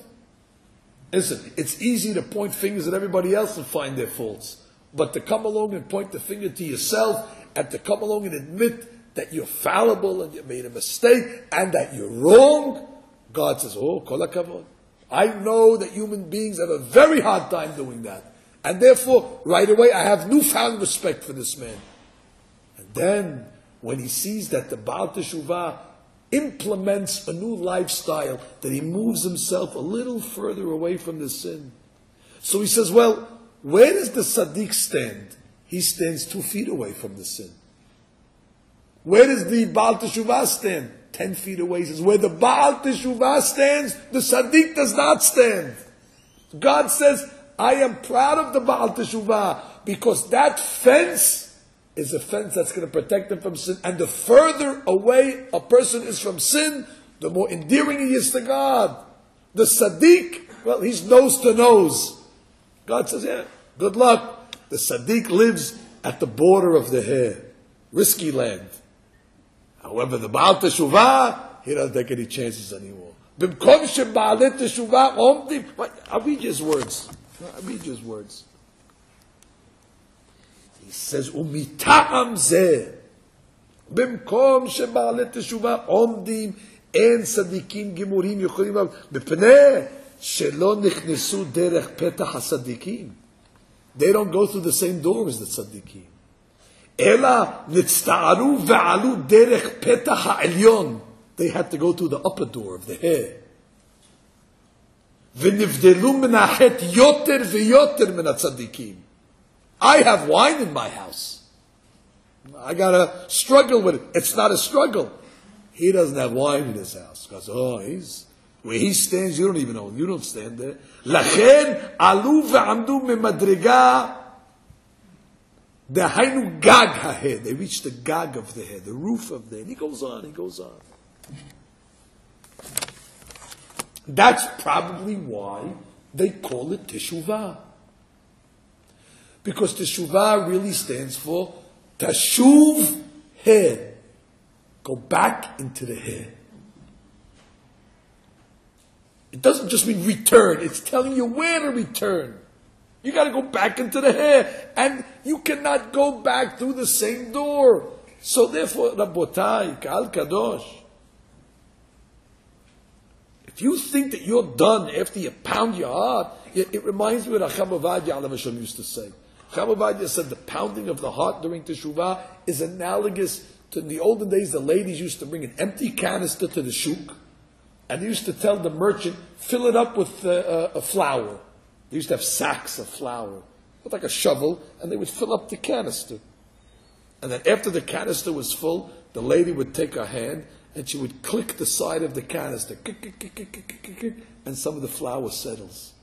Listen, it's easy to point fingers at everybody else and find their faults. But to come along and point the finger to yourself, and to come along and admit that you're fallible and you made a mistake and that you're wrong, God says, oh, kol hakavod. I know that human beings have a very hard time doing that. And therefore, right away, I have newfound respect for this man. And then, when he sees that the Baal Teshuva implements a new lifestyle, that he moves himself a little further away from the sin. So he says, well, where does the tzaddik stand? He stands 2 feet away from the sin. Where does the Baal Teshuva stand? 10 feet away. He says, where the Baal Teshuva stands, the tzaddik does not stand. God says, I am proud of the Baal Teshuva, because that fence is a fence that's going to protect him from sin. And the further away a person is from sin, the more endearing he is to God. The tzaddik, well, he's nose to nose. God says, yeah, good luck. The tzaddik lives at the border of the hair. Risky land. However, the Baal Teshuva, he doesn't take any chances anymore. B'mkom she'ba'alei teshuva omdim. I'll read you his words. He says, umita'am zeh. B'mkom she'ba'alei teshuva omdim en tzadikim gimurim yocholim b'pnei she'lo nichnesu derech petach hatzadikim. They don't go through the same door as the tzadikim. Ela nitzta'aru ve'alu derech petach ha'elyon. They had to go through the upper door of the hair. V'nivdelu min ha'chet yoter v'yoter min ha'tzadikim. I have wine in my house. I gotta struggle with it. It's not a struggle. He doesn't have wine in his house. Because, where he stands, you don't even know. You don't stand there. Lachen alu ve'amdu mimadriga dehainu gag ha'her. They reach the gag of the hair, the roof of the hair. He goes on. That's probably why they call it Teshuva. Because Teshuva really stands for Teshuv hair. Go back into the hair. It doesn't just mean return. It's telling you where to return. You got to go back into the hair. And you cannot go back through the same door. So therefore, Rabbotai, Ka'al Kadosh, if you think that you're done after you pound your heart, it reminds me of what Chacham Ovadia Alav Hashem used to say. Chacham Ovadia said the pounding of the heart during Teshuvah is analogous to, in the olden days, the ladies used to bring an empty canister to the shuk, and they used to tell the merchant, fill it up with a flour. They used to have sacks of flour with like a shovel, and they would fill up the canister. And then after the canister was full, the lady would take her hand and she would click the side of the canister, and some of the flour settles.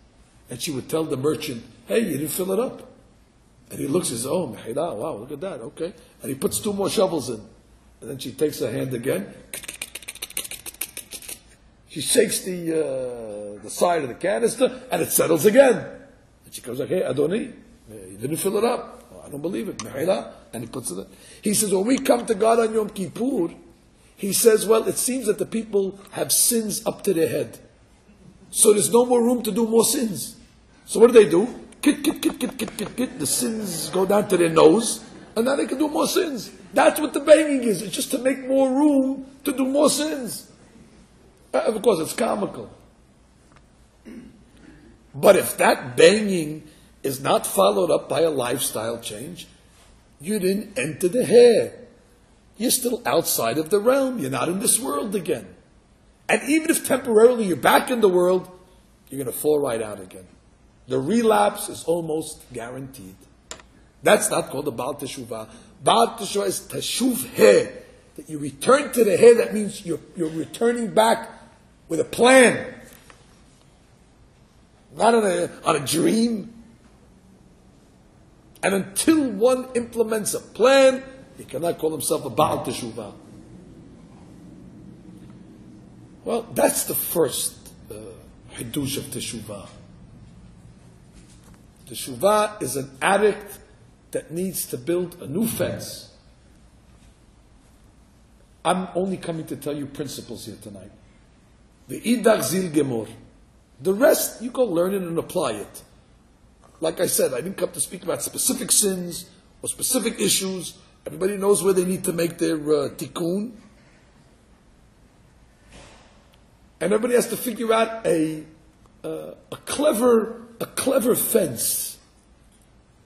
And she would tell the merchant, hey, you didn't fill it up. And he looks and says, oh, wow, look at that, okay. And he puts 2 more shovels in. And then she takes her hand again. She shakes the side of the canister, and it settles again. And she goes like, hey, Adoni, you didn't fill it up. Oh, I don't believe it. And he puts it in. He says, when we come to God on Yom Kippur, he says, well, it seems that the people have sins up to their head. So there's no more room to do more sins. So what do? Kit. The sins go down to their nose, and now they can do more sins. That's what the banging is. It's just to make more room to do more sins. Of course, it's comical. But if that banging is not followed up by a lifestyle change, you didn't enter the hair. You're still outside of the realm. You're not in this world again. And even if temporarily you're back in the world, you're going to fall right out again. The relapse is almost guaranteed. That's not called the Baal Teshuvah. Baal Teshuvah is Teshuv He. That you return to the He, that means you're returning back with a plan. Not on a dream. And until one implements a plan, he cannot call himself a Baal Teshuvah. Well, that's the first Hidush of Teshuvah. Teshuvah is an addict that needs to build a new fence. I'm only coming to tell you principles here tonight. The Idach Zil Gemor. The rest, you go learn it and apply it. Like I said, I didn't come to speak about specific sins or specific issues. Everybody knows where they need to make their tikkun. And everybody has to figure out a clever fence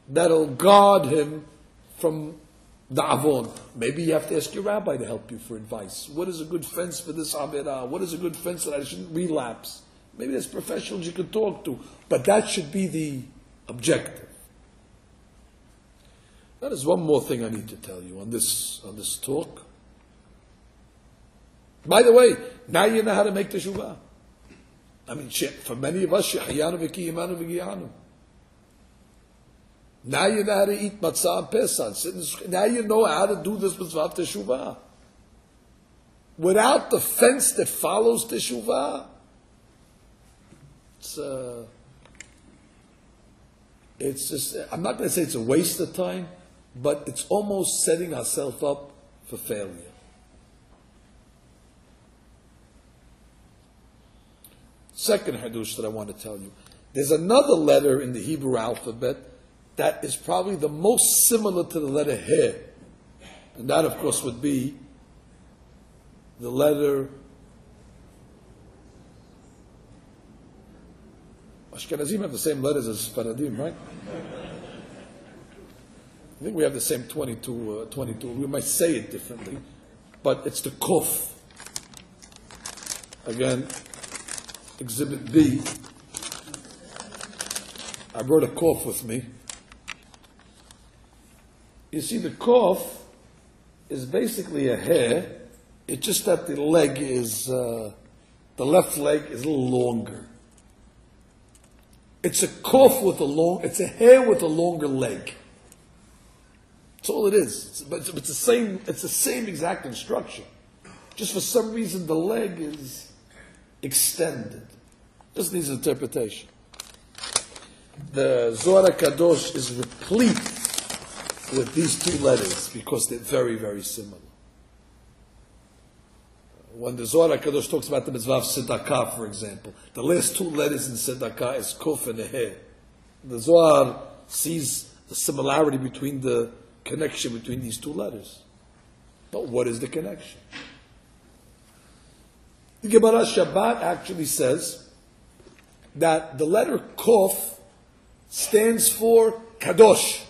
that'll guard him from the avon. Maybe you have to ask your rabbi to help you for advice. What is a good fence for this avirah? What is a good fence that I shouldn't relapse? Maybe there's professionals you can talk to, but that should be the objective. Now, there's one more thing I need to tell you on this talk. By the way, now you know how to make teshuvah. I mean, for many of us, shehayanu v'kiyimanu v'giyanu. Now you know how to eat matzah and pesach. Now you know how to do this mitzvah of teshuvah. Without the fence that follows teshuvah, it's just, I'm not going to say it's a waste of time, but it's almost setting ourselves up for failure. Second hadush that I want to tell you. There's another letter in the Hebrew alphabet that is probably the most similar to the letter He. And that, of course, would be the letter Ashkenazim have the same letters as Faradim, right? I think we have the same 22. We might say it differently, but it's the Kof. Again, Exhibit B. I brought a Kof with me. You see, the Kof is basically a hair. It's just that the leg is, the left leg is a little longer. It's a Kof with it's a hair with a longer leg. That's all it is. But it's the same exact instruction. Just for some reason the leg is extended. Just needs interpretation. The Zohar Kadosh is replete with these two letters because they're very, very similar. When the Zohar Kadosh talks about the mitzvah of tzedakah, for example, the last two letters in tzedakah is Kof and a He. The Zohar sees the similarity between the connection between these two letters. But what is the connection? The Gemara Shabbat actually says that the letter Kof stands for Kadosh.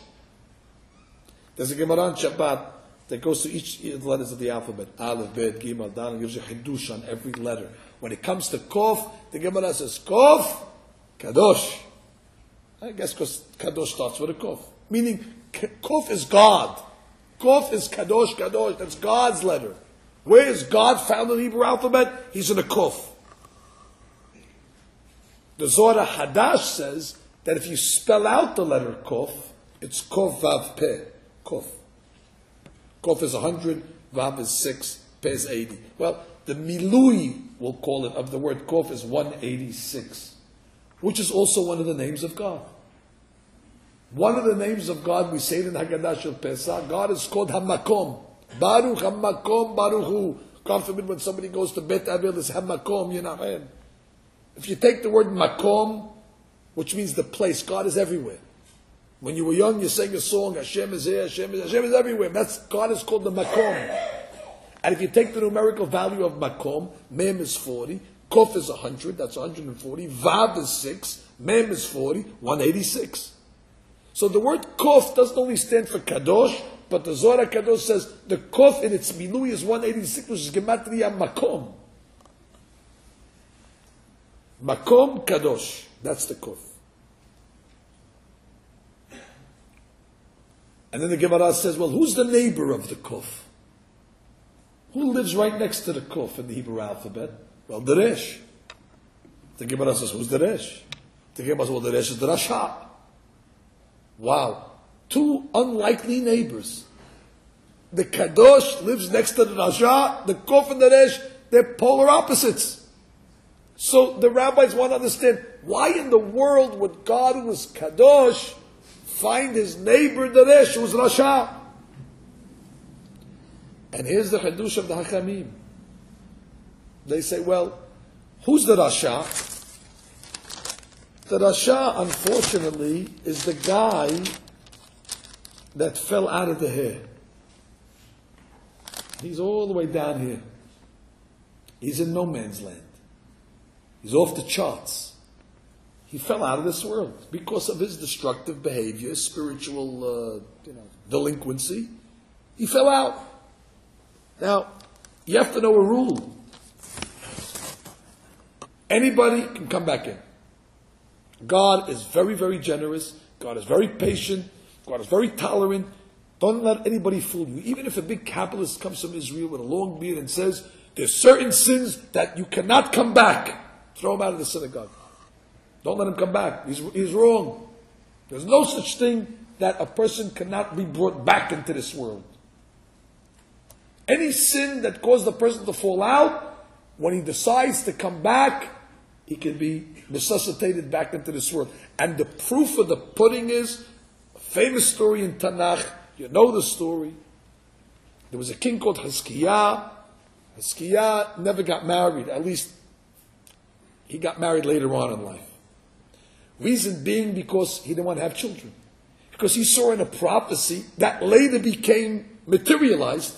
There's a Gemara on Shabbat that goes to each of the letters of the alphabet. Aleph, Bet, Gimel, Dal, and gives you Hidush on every letter. When it comes to Kof, the Gemara says Kof, Kadosh. I guess because Kadosh starts with a Kof. Meaning, Kof is God. Kof is Kadosh, Kadosh. That's God's letter. Where is God found in the Hebrew alphabet? He's in a Kof. The Zohar Hadash says that if you spell out the letter Kof, it's Kof Vav Peh. Kof. Kof is 100, Vav is 6, Peh is 80. Well, the Milui, we'll call it, of the word Kof is 186, which is also one of the names of God. One of the names of God, we say it in Haggadah Shel Pesach, God is called Hamakom. Baruch Hamakom Baruch Hu. God forbid when somebody goes to Bet Avil, it's Hamakom, Yinachen. If you take the word Makom, which means the place, God is everywhere. When you were young, you sang a song, Hashem is here, Hashem is everywhere. God is called the Makom. And if you take the numerical value of Makom, Mem is 40, Kof is 100, that's 140, Vav is 6, Mem is 40, 186. So the word Kof doesn't only stand for Kadosh, but the Zohar Kadosh says the Kof in its Milui is 186, which is Gematria Makom. Makom Kadosh, that's the Kof. And then the Gemara says, well, who's the neighbor of the Kof? Who lives right next to the Kof in the Hebrew alphabet? Well, the Resh. The Gemara says, who's the Resh? The Gemara says, well, the Resh is the Rasha. Wow. Two unlikely neighbors. The Kadosh lives next to the Rasha, the Kof and the Resh, they're polar opposites. So the rabbis want to understand, why in the world would God, who is Kadosh, find his neighbor, the Resh, who is Rasha? And here's the Hadush of the Hakamim. They say, well, who's the Rasha? The Rasha, unfortunately, is the guy that fell out of the hair. He's all the way down here. He's in no man's land. He's off the charts. He fell out of this world because of his destructive behavior, spiritual delinquency. He fell out. Now, you have to know a rule. Anybody can come back in. God is very, very generous. God is very patient. God is very tolerant. Don't let anybody fool you. Even if a big capitalist comes from Israel with a long beard and says, there's certain sins that you cannot come back, throw him out of the synagogue. Don't let him come back. He's wrong. There's no such thing that a person cannot be brought back into this world. Any sin that caused the person to fall out, when he decides to come back, he can be resuscitated back into this world. And the proof of the pudding is a famous story in Tanakh. You know the story. There was a king called Hiskiah. Hiskiah never got married. At least he got married later on in life. Reason being because he didn't want to have children. Because he saw in a prophecy that later became materialized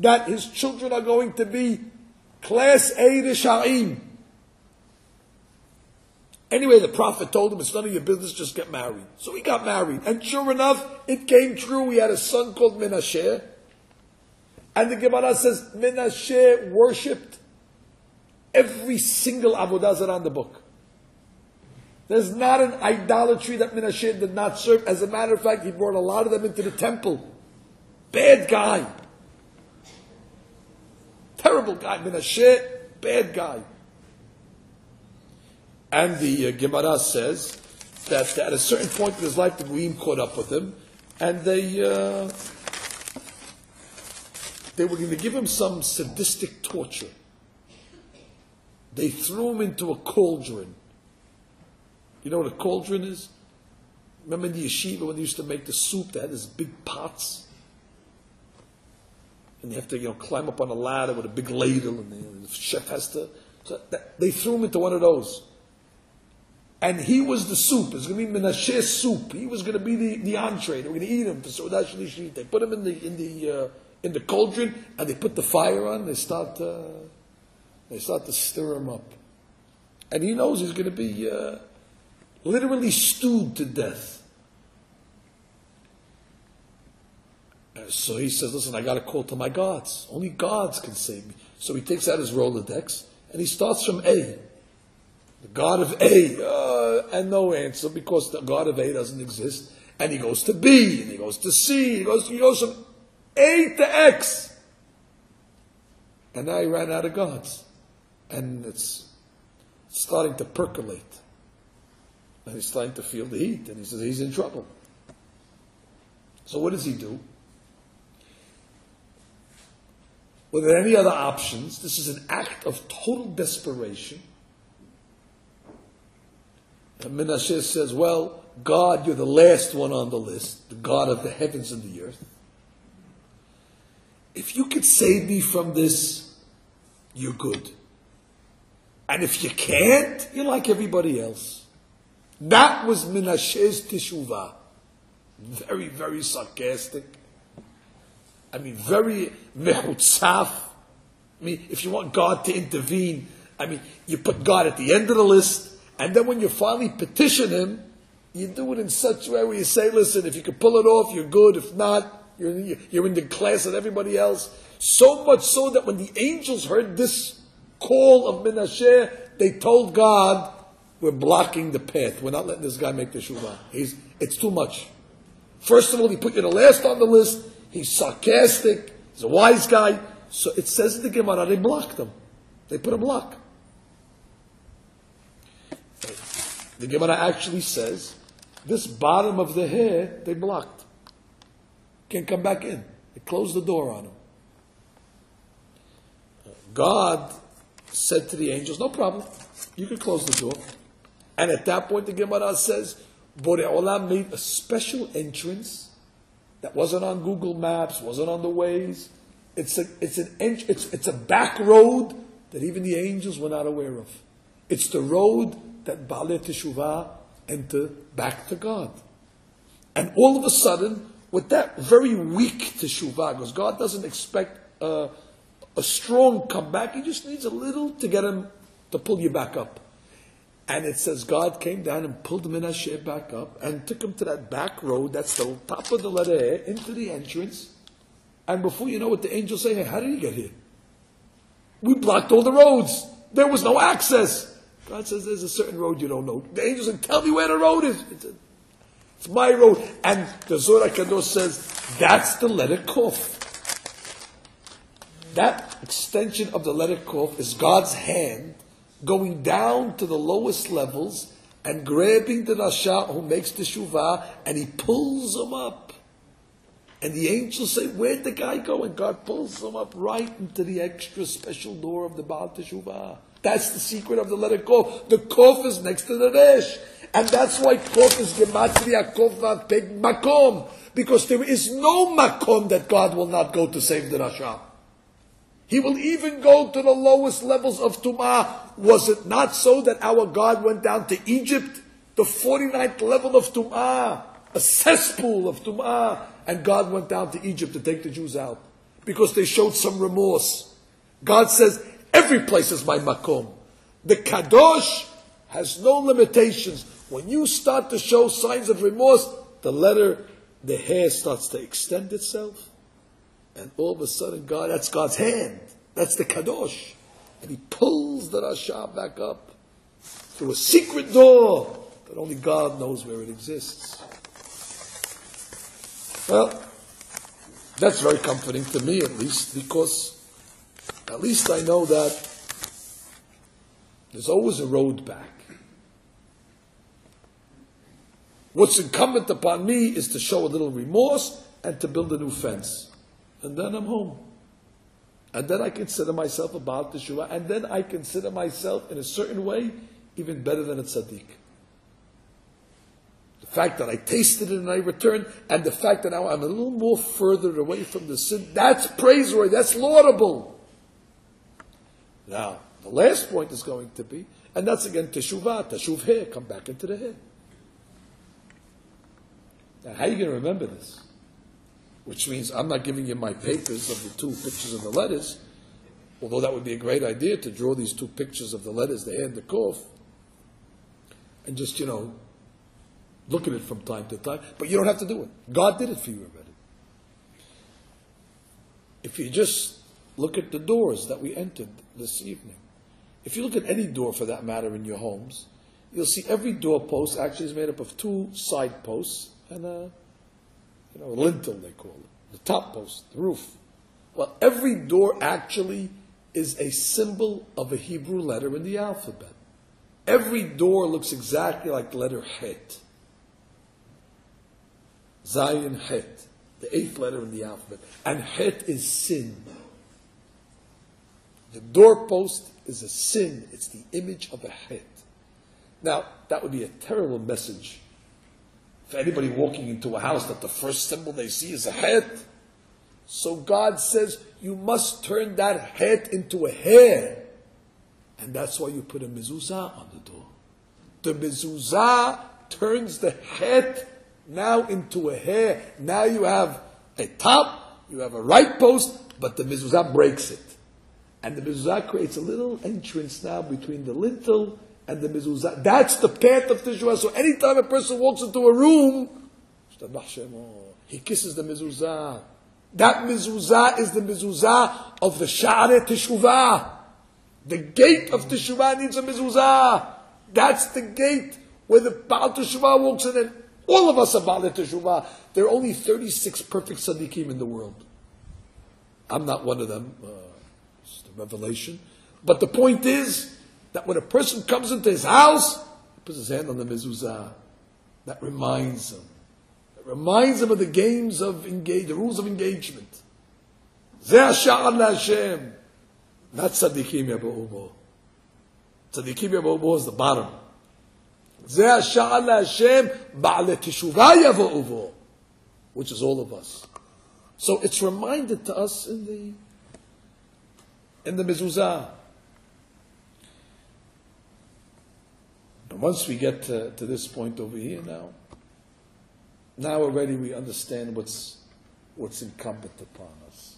that his children are going to be class A Risha'im. Anyway, the prophet told him, it's none of your business, just get married. So he got married. And sure enough, it came true. He had a son called Menashe. And the Gemara says, Menashe worshipped every single Avodah Zarah in the book. There's not an idolatry that Menashe did not serve. As a matter of fact, he brought a lot of them into the temple. Bad guy. Terrible guy. Menashe, bad guy. And the Gemara says that at a certain point in his life, the Goyim caught up with him, and they were going to give him some sadistic torture. They threw him into a cauldron. You know what a cauldron is? Remember in the yeshiva when they used to make the soup, they had these big pots? And you have to climb up on a ladder with a big ladle, and the chef has to... they threw him into one of those. And he was the soup. It was going to be Menashe's soup. He was going to be the entree. They were going to eat him for Seudah Shlishit. They put him in the cauldron, and they put the fire on. They start to stir him up, and he knows he's going to be literally stewed to death. So he says, "Listen, I got to call to my gods. Only gods can save me." So he takes out his Rolodex and he starts from A. The God of A, and no answer because the God of A doesn't exist. And he goes to B, and he goes to C, he goes from A to X. And now he ran out of gods. And it's starting to percolate. And he's starting to feel the heat. And he says he's in trouble. So what does he do? Without any other options, this is an act of total desperation. And Menashe says, well, God, you're the last one on the list, the God of the heavens and the earth. If you could save me from this, you're good. And if you can't, you're like everybody else. That was Menashe's Teshuva. Very, very sarcastic. I mean, very mehutzaf. I mean, if you want God to intervene, I mean, you put God at the end of the list, and then when you finally petition Him, you do it in such a way where you say, listen, if you can pull it off, you're good. If not, you're in the class of everybody else. So much so that when the angels heard this call of Menashe, they told God, we're blocking the path. We're not letting this guy make the Teshuva. It's too much. First of all, he put you the last on the list. He's sarcastic. He's a wise guy. So it says in the Gemara, they blocked him. They put a block. The Gemara actually says, this bottom of the hair, they blocked. Can't come back in. They closed the door on him. God said to the angels, no problem. You can close the door. And at that point, the Gemara says, Borei Olam made a special entrance that wasn't on Google Maps, wasn't on the Waze. It's a back road that even the angels were not aware of. It's the road that Baalei Teshuvah enter back to God. And all of a sudden, with that very weak Teshuvah, because God doesn't expect a strong comeback, He just needs a little to get him to pull you back up. And it says God came down and pulled Menashe back up and took him to that back road, that's the top of the letter A, into the entrance. And before you know it, the angels say, hey, how did he get here? We blocked all the roads. There was no access. God says, there's a certain road you don't know. The angels say, tell me where the road is. It's my road. And the Zohar HaKadosh says, that's the letter Kof. That extension of the letter Kof is God's hand going down to the lowest levels and grabbing the Rasha who makes the Teshuvah, and He pulls him up. And the angels say, where'd the guy go? And God pulls him up right into the extra special door of the Baal Teshuvah. That's the secret of the letter Kof. The Kof is next to the Resh. And that's why Kof is Gematria Kof Vav Peg Makom. Because there is no Makom that God will not go to save the Rasha. He will even go to the lowest levels of Tum'ah. Was it not so that our God went down to Egypt, the 49th level of Tum'ah, a cesspool of Tum'ah, and God went down to Egypt to take the Jews out because they showed some remorse. God says, every place is my makom. The Kadosh has no limitations. When you start to show signs of remorse, the hair starts to extend itself. And all of a sudden, that's God's hand. That's the Kadosh. And He pulls the Rasha back up through a secret door that only God knows where it exists. Well, that's very comforting to me, at least, because at least I know that there's always a road back. What's incumbent upon me is to show a little remorse and to build a new fence. And then I'm home. And then I consider myself a Baal Teshuvah. And then I consider myself, in a certain way, even better than a tzaddik. The fact that I tasted it and I returned, and the fact that now I'm a little more further away from the sin, that's praiseworthy, that's laudable. Now, the last point is going to be, and that's again Teshuvah, Teshuv hair, come back into the hair. Now, how are you going to remember this? Which means I'm not giving you my papers of the two pictures of the letters, although that would be a great idea to draw these two pictures of the letters, the hair and the kof, and just, look at it from time to time. But you don't have to do it. God did it for you already. If you just look at the doors that we entered this evening, if you look at any door for that matter in your homes, you'll see every doorpost actually is made up of two side posts and a lintel, they call it. the top post, the roof. Well, every door actually is a symbol of a Hebrew letter in the alphabet. Every door looks exactly like the letter Het. Zayin Het, the 8th letter in the alphabet. And Het is sin. The doorpost is a sin. It's the image of a Het. Now, that would be a terrible message for anybody walking into a house that the first symbol they see is a Het. So God says, you must turn that Het into a hair. And that's why you put a mezuzah on the door. The mezuzah turns the Het now into a hair. Now you have a top, you have a right post, but the mezuzah breaks it. And the mezuzah creates a little entrance now between the lintel and the mezuzah. That's the path of Teshuva. So anytime a person walks into a room, he kisses the mezuzah. That mezuzah is the mezuzah of the Sha'arei Teshuva. The gate of Teshuva needs a mezuzah. That's the gate where the Baal Teshuva walks in, and all of us are Baal Teshuva. There are only 36 perfect tzaddikim in the world. I'm not one of them. It's the revelation. But the point is that when a person comes into his house, he puts his hand on the mezuzah. That reminds him. It reminds him of the games of the rules of engagement. Zeh hasha'ar LaHashem. Not tzaddikim yaba'ubo. Tzaddikim yaba'ubo is the bottom. Zeh hasha'ar LaHashem ba'alei teshuvah yaba'ubo, which is all of us. So it's reminded to us in the mezuzah. And once we get to this point over here now already we understand what's incumbent upon us.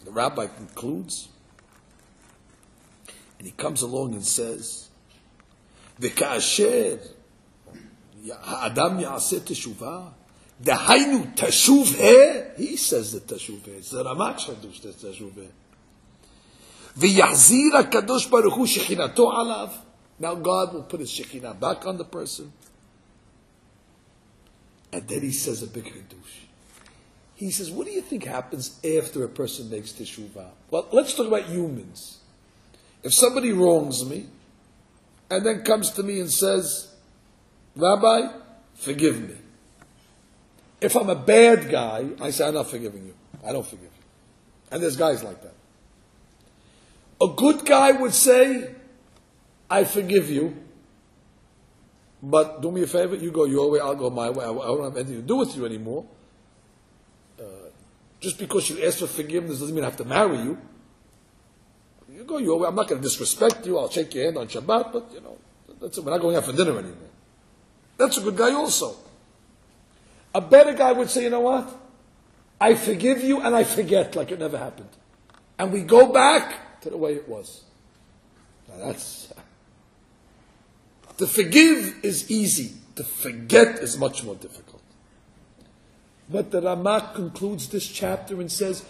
The rabbi concludes, and he comes along and says, "V'ka'asher ha'adam ya'aseh teshuvah, dehainu teshuv he." He says the teshuv he. It's the Ramak Shadush that teshuv he. V'yahzir HaKadosh Baruch Hu shechinato alav. Now God will put his Shekhinah back on the person. And then he says a big Hiddush. He says, what do you think happens after a person makes Teshuvah? Well, let's talk about humans. If somebody wrongs me, and then comes to me and says, Rabbi, forgive me. If I'm a bad guy, I say, I'm not forgiving you. I don't forgive you. And there's guys like that. A good guy would say, I forgive you, but do me a favor, you go your way, I'll go my way. I don't have anything to do with you anymore. Just because you ask for forgiveness doesn't mean I have to marry you. You go your way, I'm not going to disrespect you, I'll shake your hand on Shabbat, but that's it. We're not going out for dinner anymore. That's a good guy also. A better guy would say, you know what? I forgive you and I forget like it never happened. And we go back to the way it was. Now that's... To forgive is easy. To forget is much more difficult. But the Ramak concludes this chapter and says,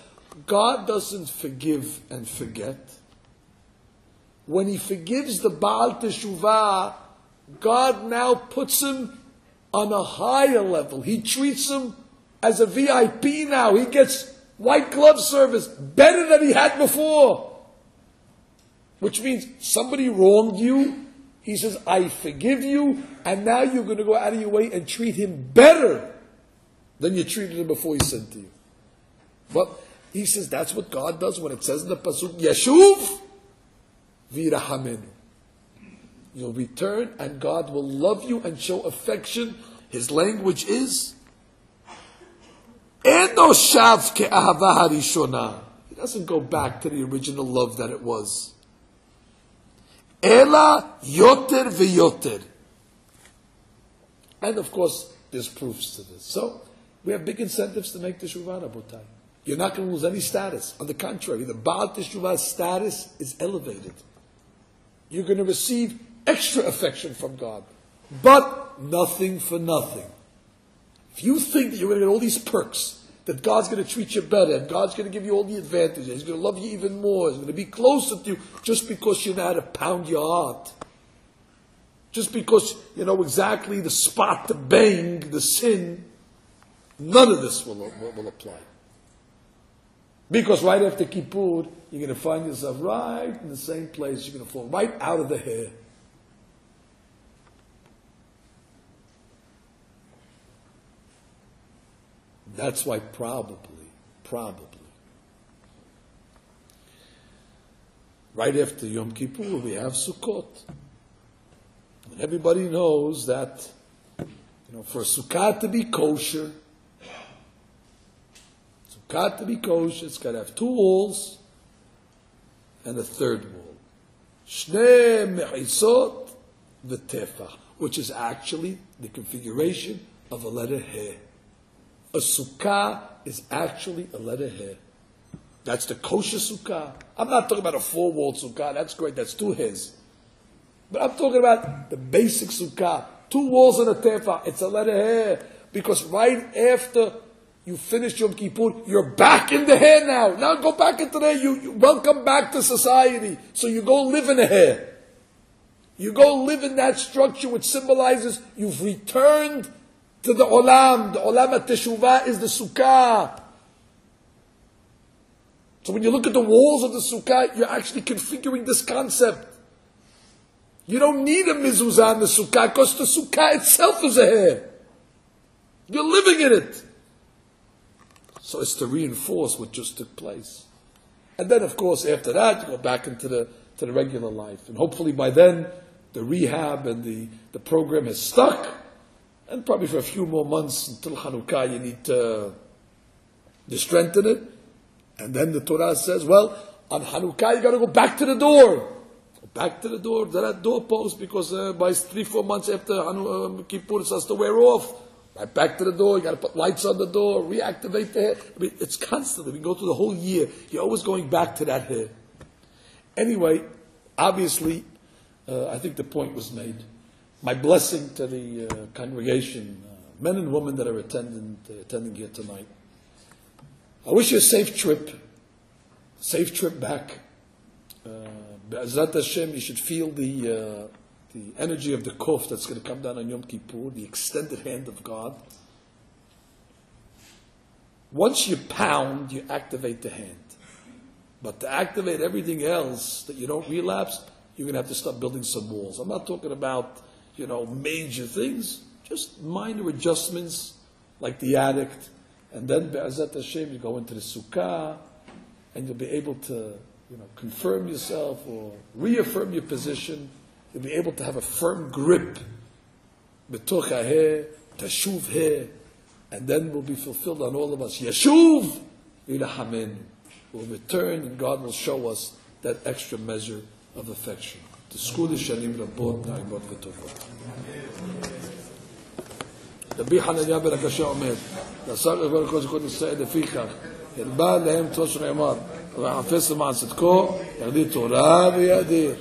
God doesn't forgive and forget. When he forgives the Baal Teshuvah, God now puts him on a higher level. He treats him as a VIP now. He gets white glove service better than he had before. Which means somebody wronged you. He says, I forgive you, and now you're going to go out of your way and treat him better than you treated him before he sent to you. But he says that's what God does when it says in the Pasuk, Yeshuv v'irahamenu. You'll return and God will love you and show affection. His language is, Eno shav ke'ahava harishona. He doesn't go back to the original love that it was. Ela yoter v'yoter. And of course, there's proofs to this. So, we have big incentives to make Teshuvah, Rabotai. You're not going to lose any status. On the contrary, the Baal Teshuvah's status is elevated. You're going to receive extra affection from God. But nothing for nothing. If you think that you're going to get all these perks, that God's going to treat you better, and God's going to give you all the advantages, He's going to love you even more, He's going to be closer to you, just because you know how to pound your heart. just because you know exactly the spot to bang the sin, none of this will apply. Because right after Kippur, you're going to find yourself right in the same place. You're going to fall right out of the hair. That's why probably, right after Yom Kippur, we have Sukkot. And everybody knows that, for a Sukkah to be kosher, it's got to have 2 walls and a 3rd wall. Shnei me'isot v'tefach, which is actually the configuration of a letter He. A sukkah is actually a letter He. That's the kosher sukkah. I'm not talking about a 4-walled sukkah. That's great. That's 2 He's. But I'm talking about the basic sukkah. 2 walls and a tefah. It's a letter He. Because right after you finish Yom Kippur, you're back in the He now. Now go back into the He. You welcome back to society. So you go live in the He. You go live in that structure which symbolizes you've returned to the Olam. The Olam at Teshuva is the Sukkah. So when you look at the walls of the Sukkah, you're actually configuring this concept. You don't need a mezuzah in the Sukkah because the Sukkah itself is a hair. You're living in it. So it's to reinforce what just took place. And then, of course, after that, you go back into the regular life. And hopefully by then, the rehab and the program has stuck. And probably for a few more months until Hanukkah, you need to strengthen it. And then the Torah says, well, on Hanukkah, you got to go back to the door. Go back to the door, to that doorpost, because by 3-4 months after Kippur, it starts to wear off. Right back to the door, you got to put lights on the door, reactivate the hair. I mean, it's constantly. We go through the whole year. You're always going back to that hair. Anyway, obviously, I think the point was made. My blessing to the congregation, men and women that are attending here tonight. I wish you a safe trip back. Be'ezrat Hashem, you should feel the energy of the kuf that's going to come down on Yom Kippur, the extended hand of God. Once you pound, you activate the hand. But to activate everything else that you don't relapse, you're going to have to start building some walls. I'm not talking about, major things, just minor adjustments like the addict. And then, Be'ezrat Hashem, you go into the sukkah, and you'll be able to, confirm yourself or reaffirm your position. You'll be able to have a firm grip, betoch ha'eh, teshuv heh, and then will be fulfilled on all of us. Yeshuv v'ilachamenu. We'll return, and God will show us that extra measure of affection. Tezku l'shanim rabot na'imot v'tovot. Rabbi Hananiah ben Akashya omer, לעשות לכל כל שכל ישראל לפיכך, הרבה להם תור שנאמר, וחפש למען צדקו, יגדיל תורה ויאדיר.